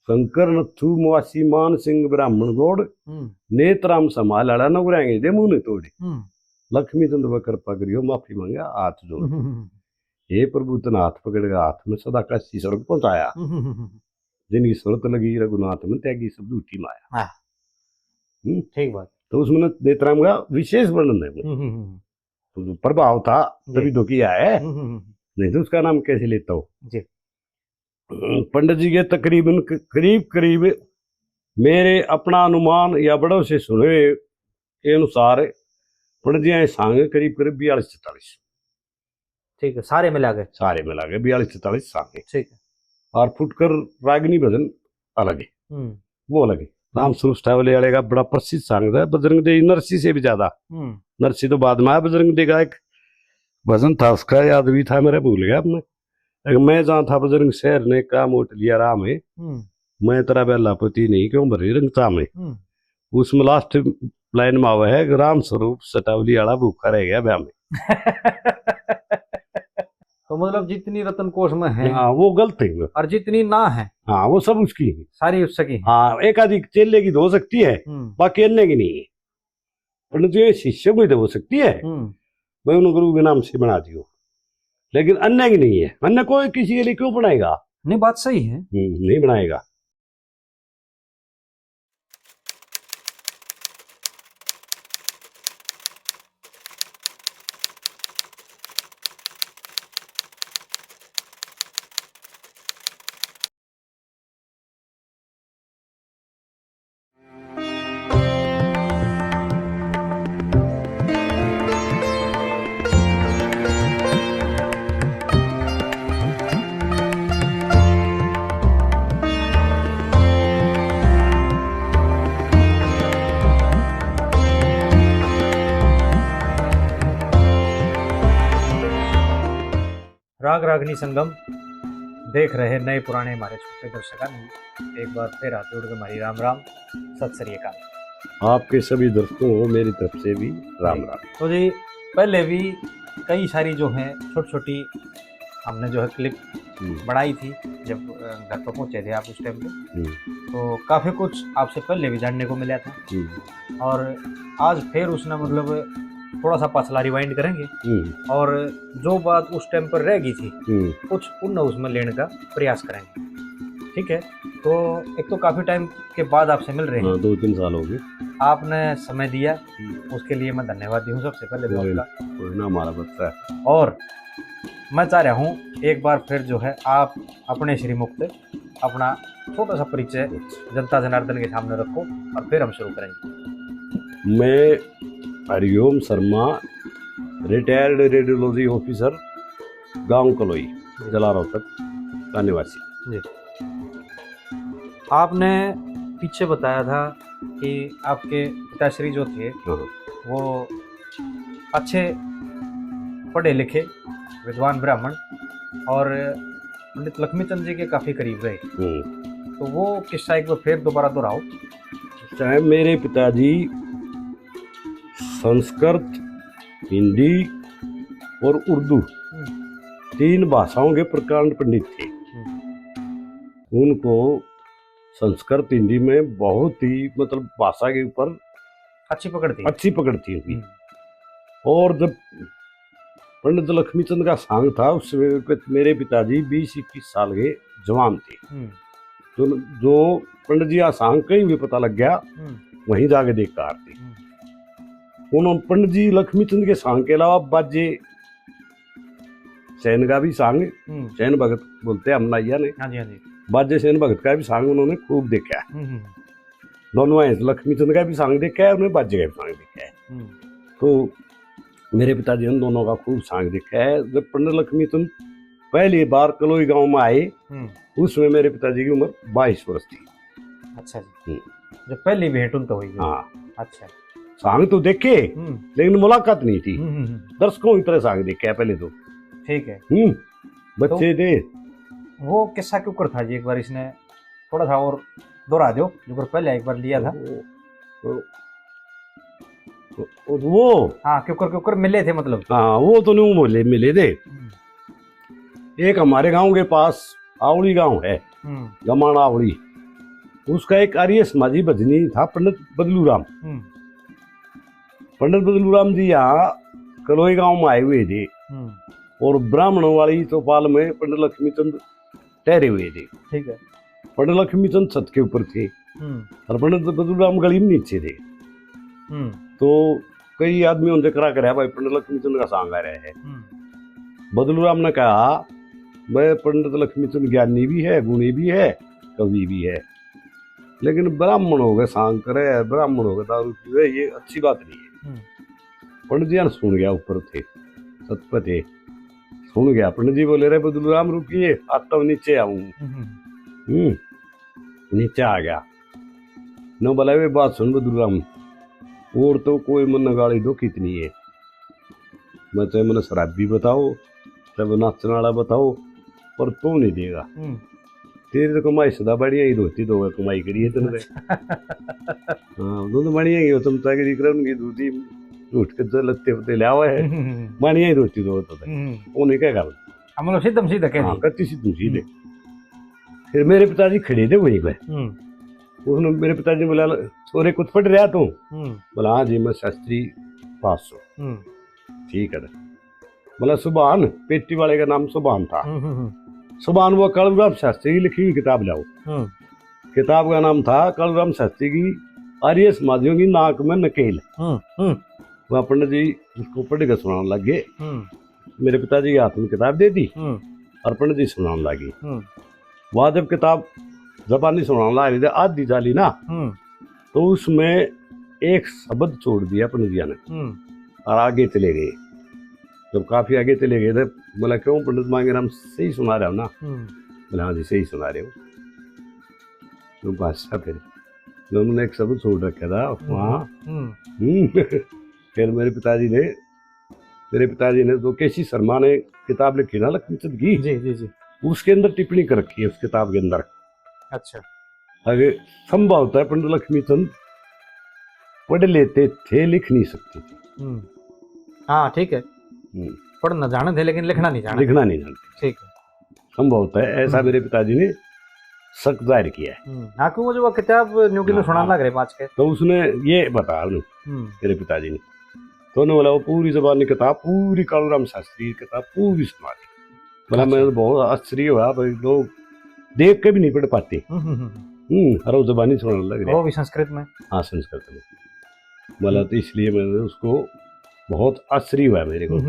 शंकर नथु मुआसी मान सिंह ब्राह्मण गोड़ नेत्राम समाल अड़ा नगुराएंगे दे मुंह ने तोड़े लक्ष्मी चंद्र व कृपा करियो माफी मांगे हाथ जोड़ हे प्रभु तना हाथ पकड़ेगा हाथ में सदा का स्वर्ग पहुंचाया जिनकी सूरत लगी रघुनाथ में त्यागी सब झूठी माया। ठीक बात। तो उसमें नेत्राम का विशेष वर्णन है तो प्रभाव था तभी तो किया है नहीं तो उसका नाम कैसे लेता हूँ जी। पंडित जी के तकरीबन करीब करीब मेरे अपना अनुमान या बड़ों से सुने के अनुसार पंडित जी सांगे करीब करीब 42-44। ठीक है, सारे मिला गए 42-44 सांगे। ठीक है। और फुटकर रागिनी भजन अलग है वो अलग है। राम स्वरूप ठावले वाले का बड़ा प्रसिद्ध सांग है बजरंग दे नरसी से भी ज्यादा। नरसी तो बाद में आया बजरंग दे का एक भजन था उसका याद भी था मेरा भूल गया मैं जहाँ था बजरंग शहर ने काम उठ लिया राम है मैं तेरा बेला पति नहीं क्यों भरी रंगता में उसमें लास्ट लाइन में आवा है राम स्वरूप सटावली आला भूखा रह गया ब्याह में। तो मतलब जितनी रतन कोश में है हाँ वो गलत है और जितनी ना है हाँ वो सब उसकी है सारी उसकी। हाँ एक आदि चेले की तो हो सकती है बाकी अन्य की नहीं है परंतु जो शिष्य को ही तो हो सकती है मैं उन गुरु के नाम से बना दियो लेकिन अन्य की नहीं है। अन्य कोई किसी के लिए क्यों बनाएगा? नहीं बात सही है नहीं बनाएगा। राग रागनी संगम देख रहे नए पुराने हमारे छोटे दर्शकों ने एक बार फिर हाथ जोड़ के हमारी राम राम सत श्री अकाल। आपके सभी दर्शकों को मेरी तरफ से भी राम राम। तो जी पहले भी कई सारी जो है छोटी छोटी हमने जो है क्लिप बनाई थी जब घर पर पहुंचे थे आप उस टाइम पे तो काफ़ी कुछ आपसे पहले भी जानने को मिला था और आज फिर उसने मतलब थोड़ा सा पाछला रिवाइंड करेंगे और जो बात उस टाइम पर रह गई थी कुछ पुनः उसमें लेने का प्रयास करेंगे। ठीक है। तो एक तो काफ़ी टाइम के बाद आपसे मिल रहे हैं 2-3 साल हो गए आपने समय दिया उसके लिए मैं धन्यवाद दूँ सबसे पहले ना हमारा बच्चा है। और मैं चाह रहा हूँ एक बार फिर जो है आप अपने श्री मुक्त अपना छोटा सा परिचय जनता जनार्दन के सामने रखो और फिर हम शुरू करेंगे। मैं Hariom Sharma retired radiology officer गांव कलोई जिला रोहतक का निवासी जी। आपने पीछे बताया था कि आपके पिताश्री जो थे वो अच्छे पढ़े लिखे विद्वान ब्राह्मण और पंडित लक्ष्मीचंद जी के काफ़ी करीब रहे तो वो किस्सा एक बार फिर दोबारा दोहराओ। चाहे मेरे पिताजी संस्कृत हिंदी और उर्दू 3 भाषाओं के प्रकांड पंडित थे। उनको संस्कृत हिंदी में बहुत ही मतलब भाषा के ऊपर अच्छी पकड़ थी उनकी। और जब पंडित लक्ष्मीचंद का सांग था उस मेरे पिताजी 20-21 साल के जवान थे तो जो पंडित जी का सांग कहीं भी पता लग गया वहीं जाके देख कर आते। उन्होंने पंडित जी लक्ष्मीचंद के सांग के अलावा बाजे सैन का भी सांग सैन भगत बोलते हैं हमनाइया ने बाजे सैन भगत का भी सांग उन्होंने खूब देखा है। दोनों लक्ष्मीचंद का भी सांग देखा है उन्होंने बाजे का भी सांग देखा है। तो मेरे पिताजी उन दोनों का खूब सांग देखा है। जब पंडित लक्ष्मीचंद पहली बार कलोई गांव में आए उसमें मेरे पिताजी की उम्र 22 वर्ष थी। अच्छा जी। जब पहली भेंट उनका हुई। हाँ अच्छा। सांग तो देखे लेकिन मुलाकात नहीं थी। दर्शकों की तरह सांग देखे पहले तो। ठीक है। बच्चे थे। वो किस्सा क्यों कर था जी एक बार इसने थोड़ा सा और दोहरा दो जो पहले एक बार लिया था वो हाँ क्यों मिले थे मतलब। हाँ वो तो नहीं बोले मिले थे। एक हमारे गांव के पास आवड़ी गांव है गमाना आवड़ी उसका एक आर्य समाजी भजनी था पंडित बदलू राम। पंडित बदलू राम जी यहाँ कलोई गांव में आए हुए थे और ब्राह्मणों वाली चौपाल में पंडित लक्ष्मीचंद ठहरे हुए थे। ठीक है। पंडित लक्ष्मीचंद छत के ऊपर थे और पंडित बदलू राम गली में नीचे थे। तो कई आदमी उनसे करा कर भाई पंडित लक्ष्मीचंद का सांग आ रहा है। बदलू राम ने कहा भाई पंडित लक्ष्मीचंद ज्ञानी भी है, गुणी भी है, कवि भी है, लेकिन ब्राह्मण हो गए सांग करे, ब्राह्मण हो गए दारू पीवे, ये अच्छी बात नहीं है। पंडित जी ने सुन गया, ऊपर थे छत पे थे, सुन गया। पंडित जी बोले रे बदलू राम रुकिए, आता हूँ नीचे आऊँ। नीचे आ गया। न बोला वे बात सुन बदलू राम, और तो कोई मन गाली दो कितनी है, मैं चाहे मैंने शराबी बताओ चाहे नाचने वाला बताओ, पर तू नहीं देगा। तेरी तो कमाई सदा बढ़िया ही रोती दो कमाई करिए तुमने। हाँ तो बढ़िया ही हो तुम, ताकि उनकी दूधी उठ के लगते होते लावा है, बढ़िया ही रोती दो तो वो नहीं क्या गल हम सीधम सीधे कह दी कति सीधम सीधे। फिर मेरे पिताजी खड़े थे वहीं पे, उसने मेरे पिताजी बोला छोरे कुछ पढ़ रहा तू? बोला हाँ जी मैं शास्त्री पास हूँ। ठीक है। बोला सुभान, पेटी वाले का नाम सुभान था। सुभान वो कालूराम शास्त्री की लिखी हुई किताब लाओ। किताब का नाम था कालूराम शास्त्री की आर्य समाजियों की नाक में नकेल। वह पंडित जी उसको पढ़ के सुनाने लग गए। मेरे पिताजी के हाथ में किताब दे दी और पंडित जी सुनाने लगी। वह जब किताब जबानी सुनाने लग रही आधी जाली ना, तो उसमें एक शब्द छोड़ दिया पंडित जी ने और आगे चले गए। जब काफी आगे चले गए थे, बोला क्यों पंडित मांगे हम सही सुना रहे हो ना? बोला हाँ जी सही सुना रहे हो। तो बादशाह फिर उन्होंने एक शब्द छोड़ रखा था वहाँ। फिर मेरे पिताजी ने तो केसी शर्मा ने किताब लिखी ना लक्ष्मीचंद की, जी, उसके अंदर टिप्पणी कर रखी है उस किताब के अंदर। अच्छा। आगे संभव होता है पंडित लक्ष्मीचंद पढ़ लेते थे, लिख नहीं सकते थे। हाँ ठीक है, पढ़ना जाने थे लेकिन लिखना नहीं जानते। ठीक है, संभव होता है ऐसा मेरे पिताजी ने शक जाहिर किया है। हाँ क्यों मुझे वो किताब न्यूकी में सुनाने लग रहे पाँच के, तो उसने ये बताया मेरे पिताजी ने, तो उन्होंने बोला वो पूरी जबानी किताब, पूरी कालूराम शास्त्री की किताब पूरी सुना दी। बोला मैं तो बहुत आश्चर्य हुआ, भाई लोग देख के भी नहीं पढ़ पाते। हर जबानी सुनाने लग रहे, वो भी संस्कृत में। हाँ संस्कृत में। बोला तो इसलिए मैंने उसको बहुत आश्चर्य हुआ मेरे को।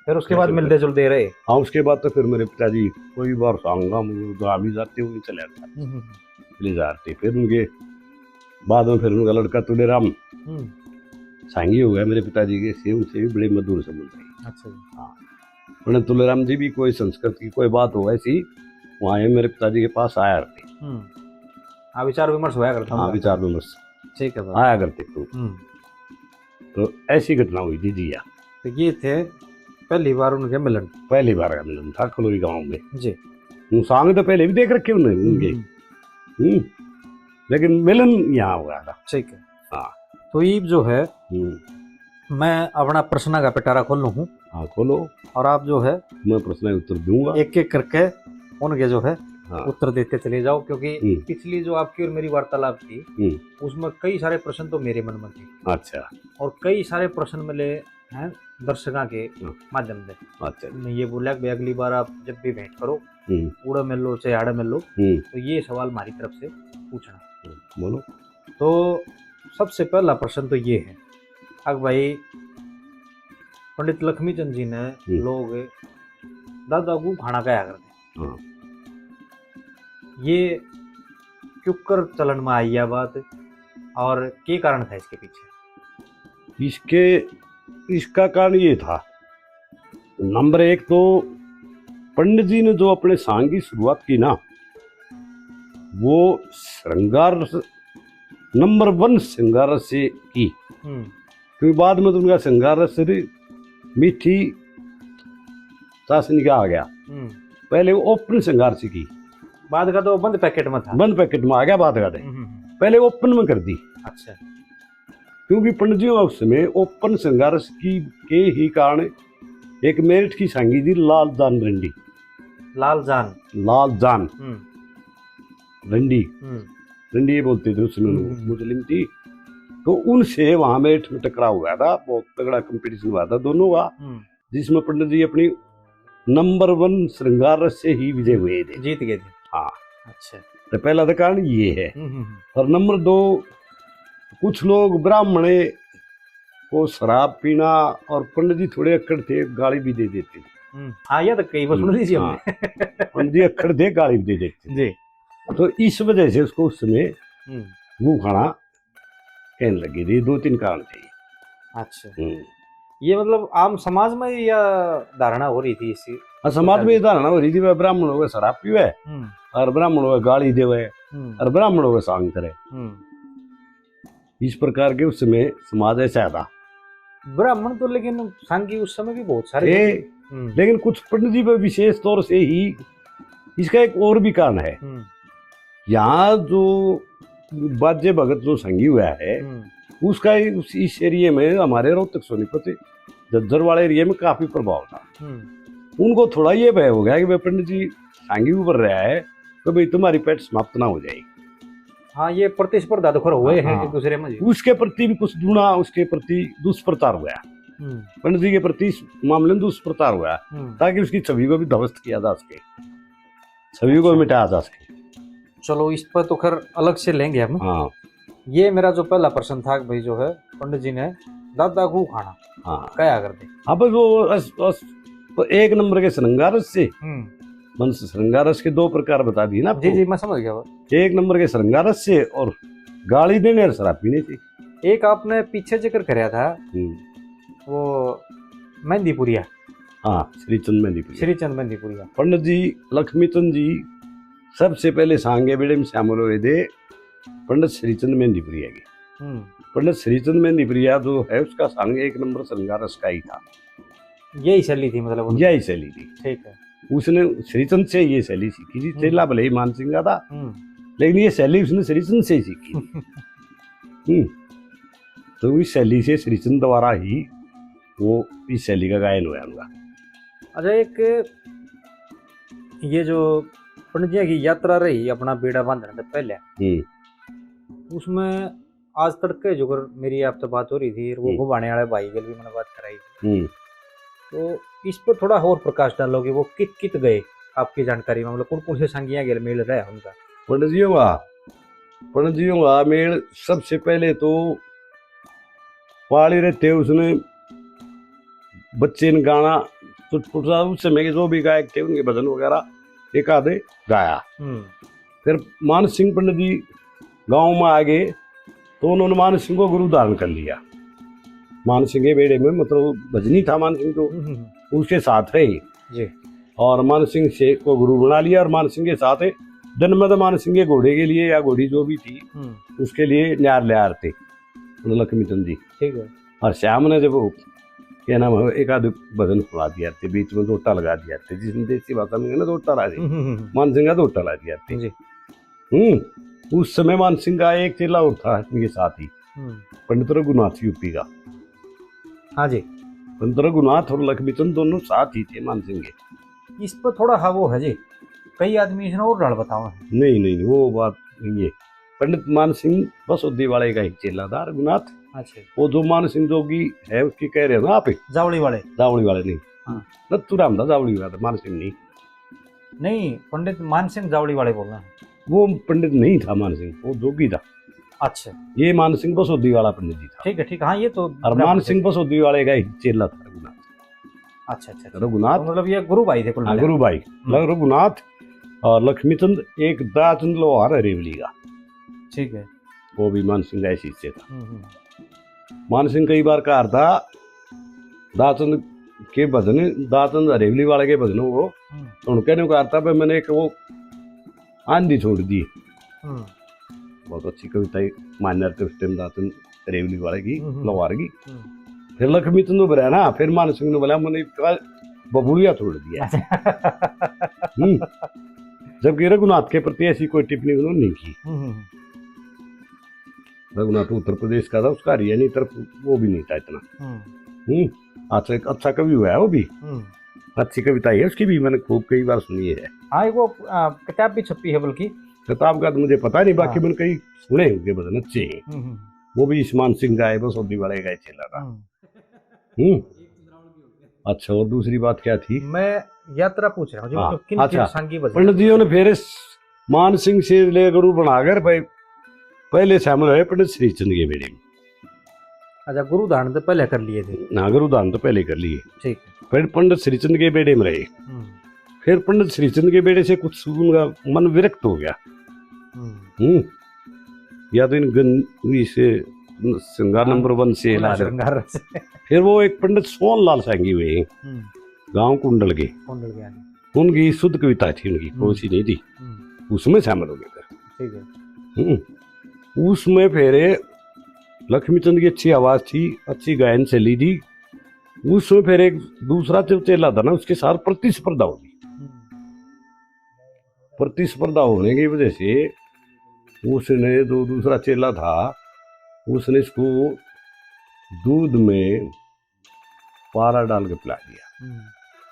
फिर उसके बाद मिलते जुलते रहे। हाँ उसके बाद तो फिर मेरे पिताजी कोई बार सांगा मुझे जाते हुए चले जाते। फिर उनके बाद में फिर उनका लड़का तुलेराम सांगी हो गया मेरे पिताजी के, से उनसे भी बड़े मधुर संबंध थे। अच्छा। हाँ उन्हें तुलेराम जी भी कोई संस्कृत की कोई बात हो ऐसी, वहाँ मेरे पिताजी के पास आया करते। विचार विमर्श हुआ करता। हाँ विचार विमर्श ठीक है आया करते। तो ऐसी घटना हुई थी जी। तो ये थे पहली बार उनके मिलन, पहली बार का मिलन था कलोई गांव में जी। वो सांग तो पहले भी देख रखे उन्होंने उनके, लेकिन मिलन यहाँ हुआ था। ठीक है। हाँ तो ये जो है मैं अपना प्रश्न का पिटारा खोल लूँ। हाँ खोलो, और आप जो है मैं प्रश्न उत्तर दूंगा, एक एक करके उनके जो है उत्तर देते चले जाओ, क्योंकि पिछली जो आपकी और मेरी वार्तालाप थी उसमें कई सारे प्रश्न तो मेरे मन में थे। अच्छा। और कई सारे प्रश्न मिले हैं दर्शकों के माध्यम से। अच्छा। मैं ये बोला कि अगली बार आप जब भी भेंट करो, उड़ा मिल लो चाहे आड़ा मिल लो, तो ये सवाल हमारी तरफ से पूछना। बोलो। तो सबसे पहला प्रश्न तो ये है, अग भाई पंडित लक्ष्मीचंद जी ने लोग दादा को खाना खाया करते, ये क्यों कर चलन में आई बात और क्या कारण था इसके पीछे? इसका कारण ये था, नंबर एक तो पंडित जी ने जो अपने सांग की शुरुआत की ना, वो श्रृंगार नंबर 1 श्रृंगार से की, क्योंकि बाद में तो उनका श्रृंगार से मीठी चाशनी का आ गया। पहले वो ओपन श्रृंगार से की, बाद का तो बंद पैकेट में था, बंद पैकेट में आ गया बाद का। पहले ओपन में कर दी। अच्छा। क्योंकि पंडित जी उसमें ओपन श्रृंगार की के ही कारण एक मेरठ की सांगी थी लालजान रंडी, लालजान रंडी, रंडिये बोलते थे उसमें, मुस्लिम थी। तो उनसे वहां में टकराव हुआ था, बहुत तगड़ा कंपटीशन हुआ था दोनों का, जिसमें पंडित जी अपनी नंबर 1 श्रृंगार रस से ही विजय हुए थे, जीत गए थे। हाँ। अच्छा। तो पहला तो कारण ये है। और नंबर 2, कुछ लोग ब्राह्मण को शराब पीना, और पंडित जी थोड़े अक्कड़ थे, गाली भी दे देते। हाँ, ये तो कई बार सुन लीजिए हमने। पंडित जी अक्कड़ थे, गाली भी दे देते जी। तो इस वजह से उसको उस समय मुंह खाना कहने लगी थी। 2-3 कारण थे। अच्छा। ये मतलब आम समाज में या धारणा हो रही थी इसी? समाज में ये धारणा हो रही थी, वह ब्राह्मण हो गए शराब पीवे, और ब्राह्मण हो गए गाली देवे, और ब्राह्मण हो गए सांग करे। इस प्रकार के उस समय समाज ऐसा था। ब्राह्मण तो लेकिन सांगी उस समय भी बहुत सारे लेकिन कुछ पंडित जी पर विशेष तौर से ही। इसका एक और भी कारण है। यहाँ जो बाजे भगत जो संगी हुआ है, उसका इस एरिया में, हमारे रोहतक सोनीपत झज्जर वाले एरिया में काफी प्रभाव था। उनको थोड़ा ये भय हो गया कि भाई पंडित जी सांगी उभर रहा है, तो भाई तुम्हारी पेट समाप्त ना हो जाएगी। हाँ, ये प्रतिस्पर्धा तो हुए हैं एक दूसरे में। उसके प्रति भी कुछ दूना, उसके प्रति दुष्प्रचार हुआ, पंडित जी के प्रति इस मामले में दुष्प्रचार हुआ, ताकि उसकी छवि को भी ध्वस्त किया जा सके, छवि को मिटाया जा सके। चलो, इस पर तो खैर अलग से लेंगे हम। हाँ। ये मेरा जो पहला प्रश्न था भाई, जो है पंडित जी ने दादा को खाना, हाँ, क्या करते? अब वो तो 1 नंबर के श्रृंगार से मन श्रृंगार के 2 प्रकार बता दिए ना। जी, मैं समझ गया। 1 नंबर के श्रृंगार से और गाली देने और शराब पीने से। एक आपने पीछे जिक्र कराया था, वो मेहंदीपुरिया। हाँ, श्रीचंद मेहंदीपुरिया। पंडित जी लक्ष्मीचंद जी सबसे पहले सांगे बेड़े में शामिल हुए थे, पंडित श्रीचंद मेहंदीपुरिया के। पंडित श्रीचंद मेहंदीपुरिया जो है, उसका सांग 1 नंबर श्रृंगार रस का ही था। यही शैली थी, मतलब यही शैली थी। ठीक है। उसने श्रीचंद से ये शैली सीखी थी। चेला भले ही मान सिंह का था, लेकिन ये शैली उसने श्रीचंद से ही सीखी थी। तो इस शैली से श्रीचंद द्वारा ही वो इस शैली का गायन हुआ उनका। अच्छा, एक ये जो पंडित जी की यात्रा रही अपना बेड़ा बांधने से पहले, उसमें आज तड़के जो मेरी आपसे बात हो रही थी, वो घुमाने वाले भाई के भी मैंने बात कराई थी, तो इस पर थोड़ा और प्रकाश डालोगे, वो कित गए आपकी जानकारी में, मतलब कौन कौन से संगिया गेल मेल रहा है उनका? पंडित जियों का मेल सबसे पहले तो पहाड़ी रहते, उसने बच्चे ने गाना चुटपुटा, उस समय के जो भी गायक थे उनके भजन वगैरह एक आधे गाया। फिर मान सिंह पंडित जी गांव में आ गए, तो उन्होंने मान सिंह को गुरु धारण कर लिया। मान सिंह के बेड़े में मतलब भजनी था मान सिंह, तो उसके साथ रहे जी, और मान सिंह से को गुरु बना लिया। और मान सिंह के साथ जन्मद मान सिंह के घोड़े के लिए या घोड़ी जो भी थी उसके लिए न्यार लियार थे लक्ष्मीचंद जी। ठीक है। और श्याम ने जब क्या नाम है, एक आध भजन सुना दिया थे, बीच में दोटा लगा दिया थे, जिसमें देसी भाषा में ना दोटा ला दी, मान सिंह का दोटा ला दिया थे। उस समय मान सिंह का एक चेला और था इनके साथ ही, पंडित रघुनाथ यूपी का। हाँ जी, पंडित रघुनाथ और लक्ष्मीचंद दोनों साथ ही थे मान सिंह के। इस पर थोड़ा हाँ वो है जी, कई आदमी इसने और डाल बताओ। नहीं वो बात नहीं है। पंडित मान सिंह बसोदी वाले का ही चेला था रघुनाथ। अच्छा, वो जो मान सिंह जोगी है उसकी कह रहे हो ना आप, जावड़ी वाले नहीं, नथुराम था जावड़ी वाला, मान सिंह नहीं, पंडित मान सिंह जावड़ी वाले बोल रहे हैं। वो पंडित नहीं था मान सिंह, वो जोगी था। अच्छा, ये मान सिंह बसोदी वाला पंडित जी था। ठीक है। हाँ, ये तो और मान सिंह बसोदी वाले का ही चेला था रघुनाथ। अच्छा, रघुनाथ मतलब ये गुरु भाई थे। गुरु भाई रघुनाथ और लक्ष्मीचंद, एक दाचंद लोहार हरेवली का। ठीक है, वो भी मान सिंह ऐसी से था। मान सिंह कई बार कहा था दाचंद के भजन, दाचंद हरेवली वाले के भजन वो उनके ने कहा था, मैंने एक वो आंधी छोड़ दी। बहुत अच्छी कविता मान्य थे उस टाइम दाचंद हरेवली वाले की, लोहार की। फिर लक्ष्मीचंद उभरा ना, फिर मान सिंह ने बोला मैंने बबुलिया छोड़ दिया। जबकि रघुनाथ के प्रति ऐसी कोई टिप्पणी उन्होंने नहीं की। रघुनाथ उत्तर प्रदेश का था, उसका हरियाणा तरफ वो भी नहीं था इतना। अच्छा कवि हुआ है वो भी, अच्छी कविता है उसकी भी, मैंने खूब कई बार सुनी है। हाँ, वो किताब भी छपी है, बल्कि किताब का तो मुझे पता नहीं, बाकी मैंने कई सुने होंगे भजन अच्छे हैं। वो भी ईस्मान सिंह का है, बसोदी वाले का चला था। अच्छा, और दूसरी बात क्या थी? मैं यात्रा पूछ रहा हूँ जो किन अच्छा, सांगी बजे पंडित जी ने फिर मान सिंह से ले गुरु बनाकर भाई पहले शामिल हुए पंडित श्रीचंद के बेड़े में। अच्छा, गुरु धारण तो पहले कर लिए थे। ना, गुरु दान तो पहले कर लिए। ठीक है। फिर पंडित श्रीचंद के बेड़े में रहे। फिर पंडित श्रीचंद के बेड़े से कुछ उनका मन विरक्त हो गया। या तो इन से श्रृंगार नंबर 1 से फिर वो एक पंडित सोहन लाल सांगी हुए गांव कुंडल के, उनकी शुद्ध कविता थी, उनकी कोसी नहीं थी, उसमें शामिल हो गए थे। ठीक है। उसमें फिर लक्ष्मीचंद की अच्छी आवाज थी, अच्छी गायन शैली थी। उसमें फिर एक दूसरा जो चेला था ना, उसके साथ प्रतिस्पर्धा होगी। प्रतिस्पर्धा होने की वजह से उसने जो दूसरा चेला था, उसने इसको दूध में पारा डाल के पिला दिया।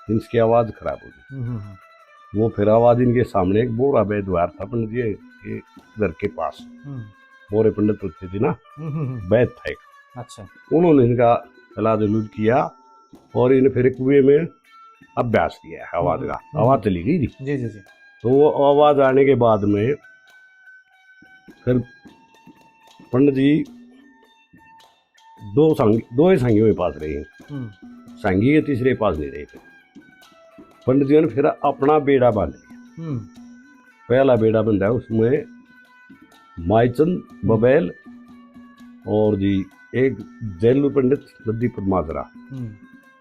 इसकी आवाज खराब हो गई। वो फिर आवाज इनके सामने एक बोरा वैद्वार था पंडित जी के घर के पास, बोरे पंडित होते थे ना, वैद था एक। अच्छा। उन्होंने इनका इलाज उलूज किया और इन्हें फिर कुएं में अभ्यास किया आवाज का। आवाज चली गई थी। जी जी जी। तो वो आवाज आने के बाद में फिर पंडित जी दो ही सांगियों के पास रहे। सांगी के तीसरे पास नहीं रहे। पंडित जी ने फिर अपना बेड़ा बांध लिया। पहला बेड़ा बंधा है, उसमें माईचंद बबैल और जी एक जैलू पंडित नदी परमाजरा,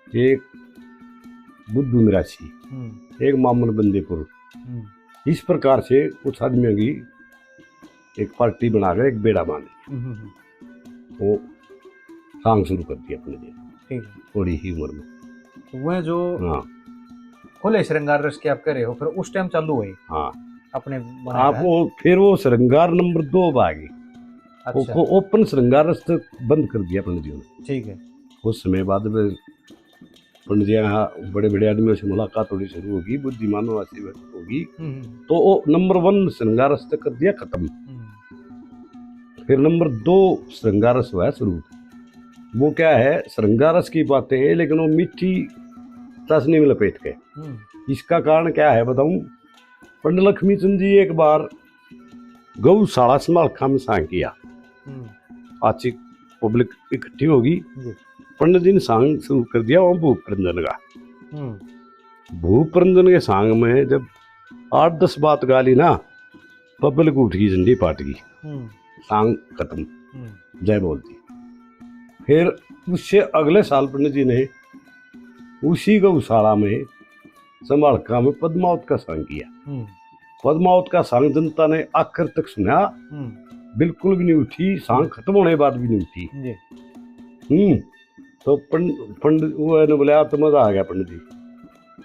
एक बुद्धू निराशी, एक मामन बंदेपुर। इस प्रकार से कुछ आदमियों की एक पार्टी बनाकर एक बेड़ा बांध वो सांग शुरू कर दिया अपने दिन थोड़ी ही उम्र में। तो वह जो खुले श्रृंगार रस की आप कह रहे हो, फिर उस टाइम चालू हुई। हाँ, अपने आप वो फिर वो श्रृंगार नंबर 2 बागी। अच्छा। वो ओपन श्रृंगार रस तो बंद कर दिया पंडित जी ने। ठीक है। उस समय बाद में पंडित जी यहाँ बड़े बड़े आदमियों से मुलाकात थोड़ी शुरू होगी, बुद्धिमानों से होगी, तो वो नंबर 1 श्रृंगार रस कर दिया खत्म। फिर नंबर 2 श्रृंगार रस हुआ है शुरू। वो क्या है, श्रृंगार रस की बातें हैं, लेकिन वो मीठी चाशनी में लपेट के। इसका कारण क्या है बताऊं? पंडित लक्ष्मीचंद जी एक बार गौशाला समालखा में सांग किया। अच्छी पब्लिक इकट्ठी होगी, पंडित जी ने सांग शुरू कर दिया वहाँ भूप रंजन का। भूप रंजन के सांग में जब 8-10 बात गाली ना, पब्लिक उठ गई, झंडी पाट गई, सांग खत्म, जय बोलती। फिर उससे अगले साल पंडित जी ने उसी गौशाला में समालखा में पद्मावत का सांग किया। पद्मावत का सांग जनता ने आखिर तक सुना, बिल्कुल भी नहीं उठी, सांग खत्म होने के बाद भी नहीं उठी। तो पंडित वो ने बोला तो मजा आ गया। पंडित जी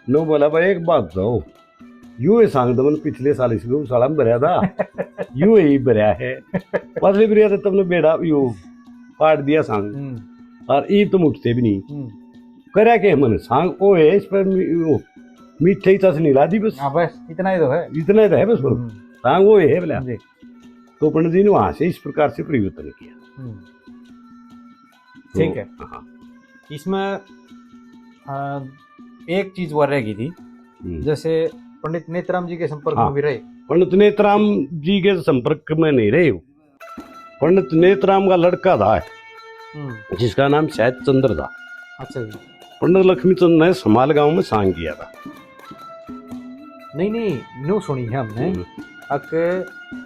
ने बोला भाई एक बात बताओ, यू ये सांग तो मैंने पिछले साल इस गौशाला में भरा था, यू ही भरा है, पसले भरिया था तुमने बेड़ा यू पाट दिया सांग, और ये तुम उठते भी नहीं करा के मन सांग ओ है, इस पर मीठे ही चाशनी ला दी बस। बस इतना ही तो है, इतना ही तो है बस, सांग वो है बोला। तो पंडित जी ने वहां से इस प्रकार से परिवर्तन किया। ठीक है। इसमें एक चीज वो रह गई थी, जैसे पंडित नेत्राम जी के संपर्क में भी रहे। पंडित नेत्राम जी के संपर्क में नहीं रहे। पंडित नेत्राम का लड़का था जिसका नाम शायद चंद्र था। अच्छा जी। पंडित लक्ष्मीचंद ने समाल गांव में सांग किया था। नहीं न्यू सुनी है हमने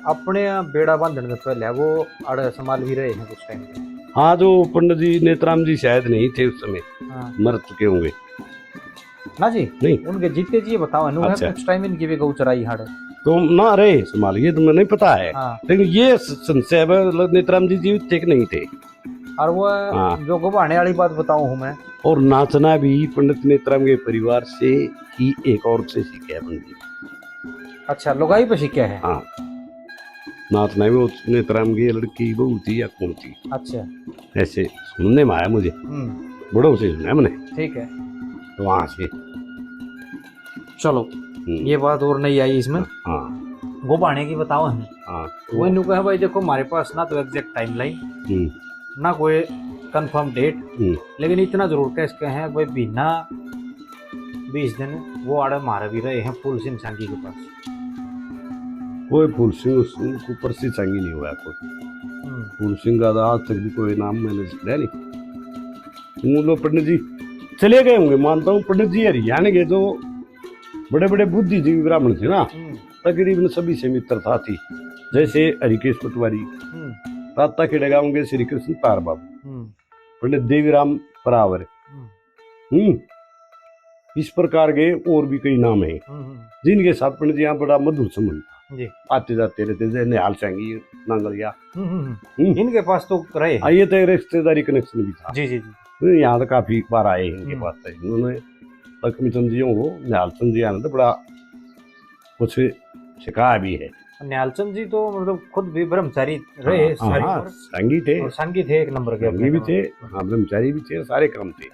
अपने बेड़ा बांधने में पहले वो अड़ समाल भी रहे हैं कुछ टाइम पे। हाँ, जो पंडित जी नेत्राम जी शायद नहीं थे उस समय, मर चुके होंगे ना जी। नहीं, उनके जीते जी बताओ। अच्छा। कुछ टाइम इनकी भी गौ चराई हाड़ तो ना रहे संभाल, ये तुम्हें नहीं पता है। लेकिन ये संशय है नेत्राम जी जीवित थे कि नहीं थे। और वो जो घुमाने वाली बात बताऊं हूँ मैं, और नाचना भी पंडित नेत्राम के परिवार से ही एक और से सीखे है पंडित जी। अच्छा, लुगाई पे सीखे है। हाँ, नाचना भी नेत्राम की लड़की बहू थी या कौन थी। अच्छा, ऐसे सुनने में आया मुझे, बड़ों से सुना मैंने। ठीक है, तो वहां से चलो ये बात और नहीं आई इसमें। हाँ, गोबाने की बताओ है हाँ वो इनको है भाई देखो हमारे पास ना तो एग्जैक्ट टाइम लाइन ना कोई कंफर्म डेट, लेकिन इतना जरूर कह सकते हैं भाई बिना 20 दिन वो आड़े मारे भी रहे हैं फूल सिंह सांगी के पास। कोई फूल सिंह उनको प्रसिद्ध सांगी नहीं हुआ कोई। फूल सिंह का आज तक भी कोई नाम मैंने सुना नहीं। वो लोग पंडित जी चले गए होंगे, मानता हूँ पंडित जी हरियाणा के जो बड़े बड़े बुद्धिजीवी ब्राह्मण थे ना तकरीबन सभी से मित्रता थी, जैसे हरिकेश पटवारी, ताता खेड़े गाँव के श्री कृष्ण पार बाबू, पंडित देवीराम परावर, इस प्रकार के और भी कई नाम है जिनके साथ पंडित जी यहाँ बड़ा मधुर संबंध था। आते जाते रहते जैसे निहाल सांगी नांगलिया, इनके पास तो रहे ये तो रिश्तेदारी कनेक्शन भी था। जी जी जी यहाँ तो काफी बार आए इनके पास। इन्होंने लक्ष्मी चंद जी को निहाल चंद जी आने तो बड़ा कुछ सिखाया भी है। निहालचंद जी तो मतलब खुद भी ब्रह्मचारी रहे, सांगी थे, और सांगी थे एक नंबर के, सांगी भी थे, हाँ ब्रह्मचारी भी थे, सारे काम थे।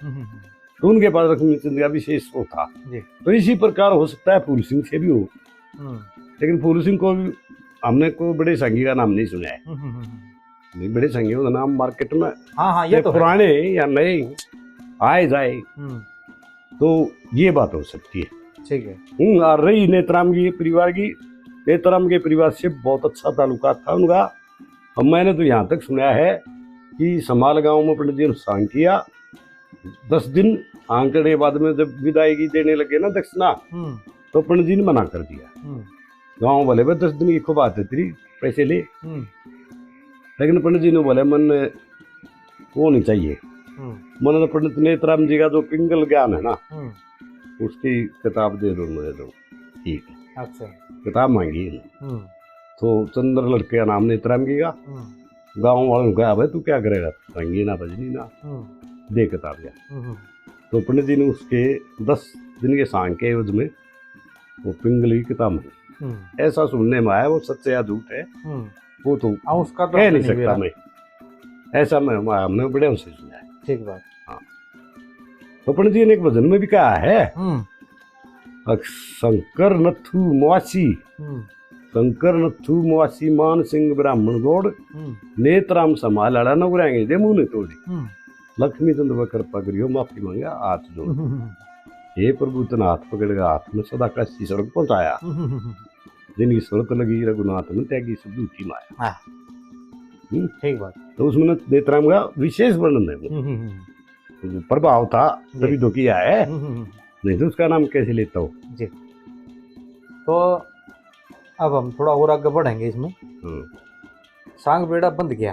तो उनके पास लक्ष्मी चंद का विशेष वो था। तो इसी प्रकार हो सकता है फूल सिंह से भी हो, लेकिन फूल सिंह को भी हमने कोई बड़े सांगी का नाम नहीं सुना है। बड़े सांगी का नाम मार्केट में ये तो पुराने या नए आए जाए तो ये बात हो सकती है। ठीक है। और रही नेत्राम की परिवार की, नेत्राम के परिवार से बहुत अच्छा ताल्लुकात था उनका। और मैंने तो यहाँ तक सुना है कि समाल गांव में पंडित जी ने सांग किया, 10 दिन आंकड़े बाद में जब विदायगी देने लगे ना दक्षिणा, तो पंडित जी ने मना कर दिया। गाँव वाले भाई 10 दिन की खूब आते तेरी पैसे ले, लेकिन पंडित जी ने बोले मन वो नहीं चाहिए। मन पंडित नेत्राम जी का जो पिंगल ज्ञान है ना उसकी किताब दे दो मुझे, तो ठीक है। अच्छा, किताब मांगी तो चंद्र लड़के का नाम नेत्राम जी का। गाँव वालों ने कहा भाई तू क्या करेगा, सांगी ना भजनी ना, दे किताब जा। तो पंडित जी ने उसके 10 दिन के सांग के एवज में वो पिंगल की किताब मांगी। ऐसा सुनने में आया, वो सच या झूठ है वो तो उसका तो कह नहीं सकता मैं, ऐसा मैं हमने बड़े उनसे सुना है। ठीक बात। हाँ, तो पंडित जी ने एक भजन में भी कहा है, शंकर नथु मुआसी, शंकर नथु मुआसी मान सिंह ब्राह्मण गोड़, नेत्राम समाल अड़ा नगुराएंगे दे मुंह ने तोड़ी, लक्ष्मी चंद्र व कृपा करियो माफी मांगे हाथ जोड़, हे प्रभु तना हाथ पकड़ेगा हाथ में सदा का स्वर्ग पहुंचाया, जिनकी सूरत लगी रघुनाथ में त्यागी सब झूठी माया। ठीक बात। तो उसमें नेत्राम का विशेष वर्णन है, प्रभाव था तभी तो किया है, नहीं तो उसका नाम कैसे लेता हो जी। तो अब हम थोड़ा और आगे बढ़ेंगे इसमें। सांग बेड़ा बंद गया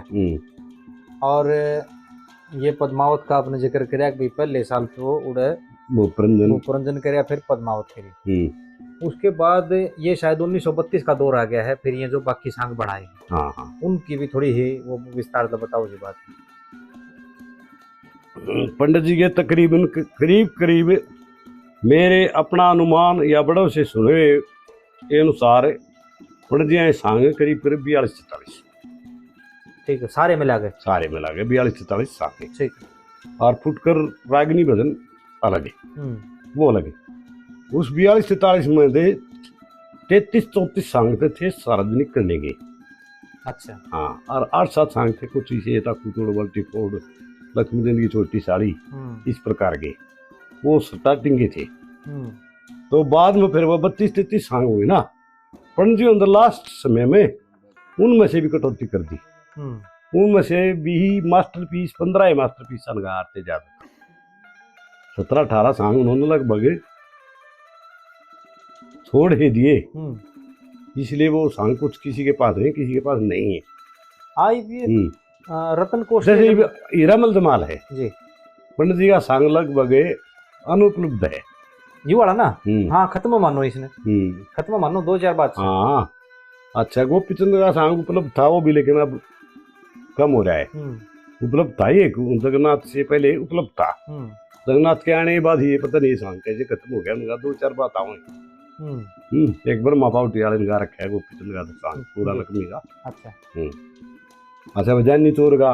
और ये पद्मावत का आपने जिक्र किया कि पहले साल तो उड़े भूपरंजन कराया, फिर पद्मावत करी। उसके बाद ये शायद 1932 का दौर आ गया है, फिर ये जो बाकी सांग बढ़ाए उनकी भी थोड़ी ही वो विस्तार से बताओ जी बात। पंडित जी के तकरीबन करीब मेरे अपना अनुमान या बड़ों से सुने के अनुसार पंडित जी सांग करीब 42-43। ठीक है, सारे मिला गए 42-43 सांग। ठीक। और फुटकर रागिनी भजन अलग है, वो अलग है। उस 42-43 में दे 33-34 सांग थे सार्वजनिक करने के। अच्छा। हाँ, और 8-7 सांग थे कुछ इसे था कुतोड़ बल्टी फोड़ लक्ष्मी चंद की छोटी साड़ी, इस प्रकार के वो स्टार्टिंग के थे। तो बाद में फिर वो 32-33 सांग हुए ना, पंडित जी अंदर लास्ट समय में उनमें से भी कटौती कर दी। उनमें से भी मास्टरपीस 15 मास्टरपीस आते जाते 17-18 सांग उन्होंने लगभग छोड़ ही दिए, इसलिए वो सांग कुछ किसी के पास है किसी के पास नहीं है। आई भी रतन कोश जैसे हीरामल जमाल है जी, पंडित जी का सांग लगभग अनुपलब्ध है ये वाला ना। हाँ, खत्म मानो इसने, खत्म मानो 2000 बाद। हाँ अच्छा, गोपी चंद्र का सांग उपलब्ध था वो भी, लेकिन अब कम हो रहा है। उपलब्ध था ये जगन्नाथ से पहले उपलब्ध था, जगन्नाथ के आने के बाद ही पता नहीं सांग कैसे खत्म हो गया। उनका 2-4 बात आऊँ एक बार मापावटी वाले गा रखा है गोपी चंद्र का सांग पूरा लक्ष्मी का। अच्छा बजानी चोर का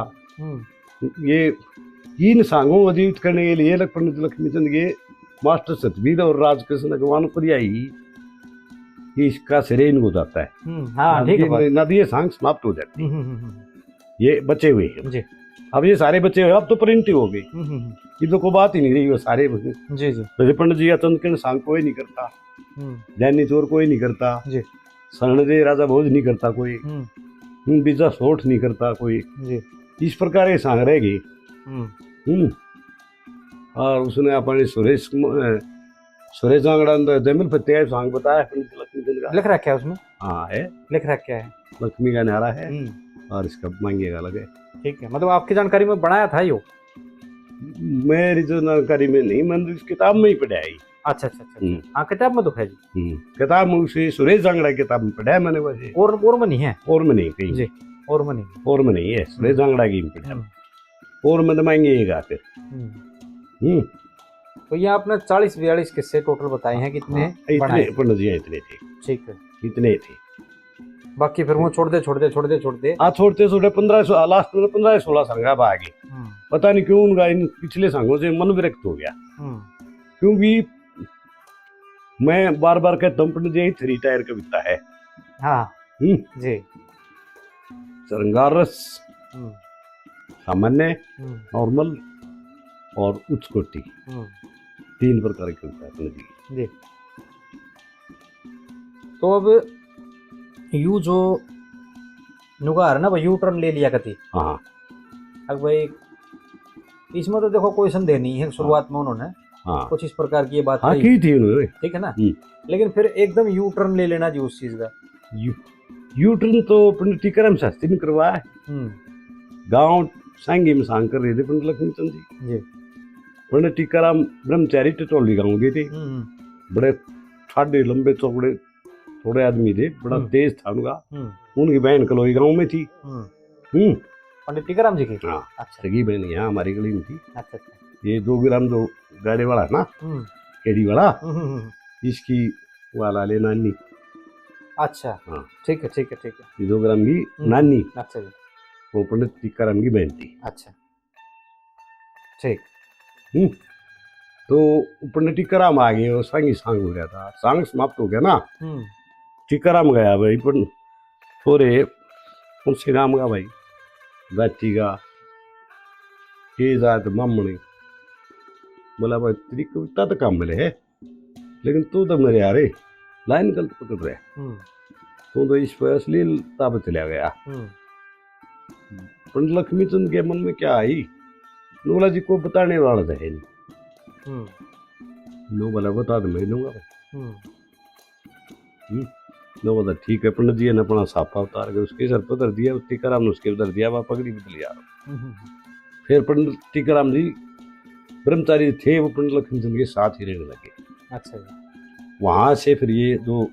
ये इन सांगों को जीवित करने के लिए पंडित लक्ष्मी चंद के मास्टर सतवीर और राजकृष्ण अगवान पर्यायी कि इसका सिरे इनको जाता है। हाँ ठीक है बात। नदी ये सांग समाप्त हो जाती है। ये बचे हुए हैं जी अब, ये सारे बचे हुए अब तो प्रिंट हो गई, ये तो कोई बात ही नहीं रही, वो सारे जी जी जैसे पंडित जी चंद्रकिरण सांग कोई नहीं करता, जैनी चोर कोई नहीं करता जी, शरण दे राजा भोज नहीं करता कोई, बीजा सोठ नहीं करता कोई जी। इस प्रकार के सांग रह गए। और उसने अपने सुरेश आंगड़ा जमील फतेह का सांग बताया पंडित लक्ष्मी चंद का, लिख रखा है उसमें। हाँ है, लिख रखा है, लक्ष्मी का नारा है और इसका मांगेगा लगे। ठीक है, मतलब आपकी जानकारी में बनाया था यो? मेरी जो जानकारी में नहीं, मैंने इस किताब में ही पढ़ा है। अच्छा अच्छा अच्छा, हाँ किताब में तो है जी। किताब में उसे सुरेश आंगड़ा की किताब में पढ़ा है मैंने वैसे। और में नहीं है? और में नहीं कहीं जी, और में नहीं, और में नहीं है, सुरेश आंगड़ा की पढ़ा, और में तो मांगेगा फिर। तो ये आपने 40-42 किस्से टोटल बताए हैं, कितने? इतने पंडित जी इतने थे। ठीक है, इतने थे, बाकी फिर वो छोड़ दे छोड़ते छोड़ते 1500 लास्ट में 15-16 संघा आ गए। पता नहीं क्यों उनका इन पिछले संघों से मन विरक्त हो गया, क्योंकि मैं बार बार कहता हूँ पंडित जी 3 टायर कविता है। हाँ जी, श्रृंगार रस, सामान्य, नॉर्मल और उच्च कोटि, 3 प्रकार की कविता है पंडित जी। तो अब यू जो नुगार ना भाई यू टर्न ले लिया कति। हाँ अब भाई इसमें तो देखो कोई संदेह नहीं है, शुरुआत में उन्होंने कुछ इस प्रकार की ये बात की थी उन्होंने, ठीक है ना, लेकिन फिर एकदम यू टर्न ले लेना जी उस चीज का। यू टर्न तो पंडित टीकाराम शास्त्री ने करवाया। गांव सांगी में सांग कर रहे थे पंडित लक्ष्मी चंद जी। पंडित टीकाराम ब्रह्मचारी टटोली गाँव गए थे, बड़े ठाडे लंबे चौड़े थोड़े आदमी थे, बड़ा तेज था उनका। उनकी बहन कलोई गांव में थी। पंडित टीकाराम जी की? हाँ, अच्छा, सगी बहन यहाँ हमारी गली में थी। अच्छा अच्छा, ये 2 ग्राम जो गाड़े वाला है ना, केड़ी वाला, इसकी वाला ले नानी। अच्छा हाँ, ठीक है ठीक है ठीक है, ये 2 ग्राम की नानी। अच्छा जी, वो पंडित टीकाराम की बहन थी। अच्छा ठीक। तो पंडित टीकाराम आ गए और सांगी सांग हो गया था, सांग समाप्त हो गया ना, टीकाराम गया भाई पर थोड़े उनसे नाम का भाई जाति का ये जात मामने बोला भाई तेरी कविता तो काम मिले है, लेकिन तू तो मेरे यारे लाइन गलत पकड़ रहे, तू तो इस पर अश्लीलता पे चला गया। पंडित लक्ष्मी चंद के मन में क्या आई, नोला जी को बताने वाला था है नहीं, नो बोला बता दे मैं दूंगा। नो बोला ठीक है, पंडित जी ने अपना साफा उतार के उसके सर पर धर दिया, टीकाराम ने उसके उधर दिया, वह पगड़ी बदल यार। फिर पंडित टीकाराम जी ब्रह्मचारी थे, वो पंडित लक्ष्मी चंद के साथ ही रहने लगे। अच्छा जी, वहां से फिर ये जो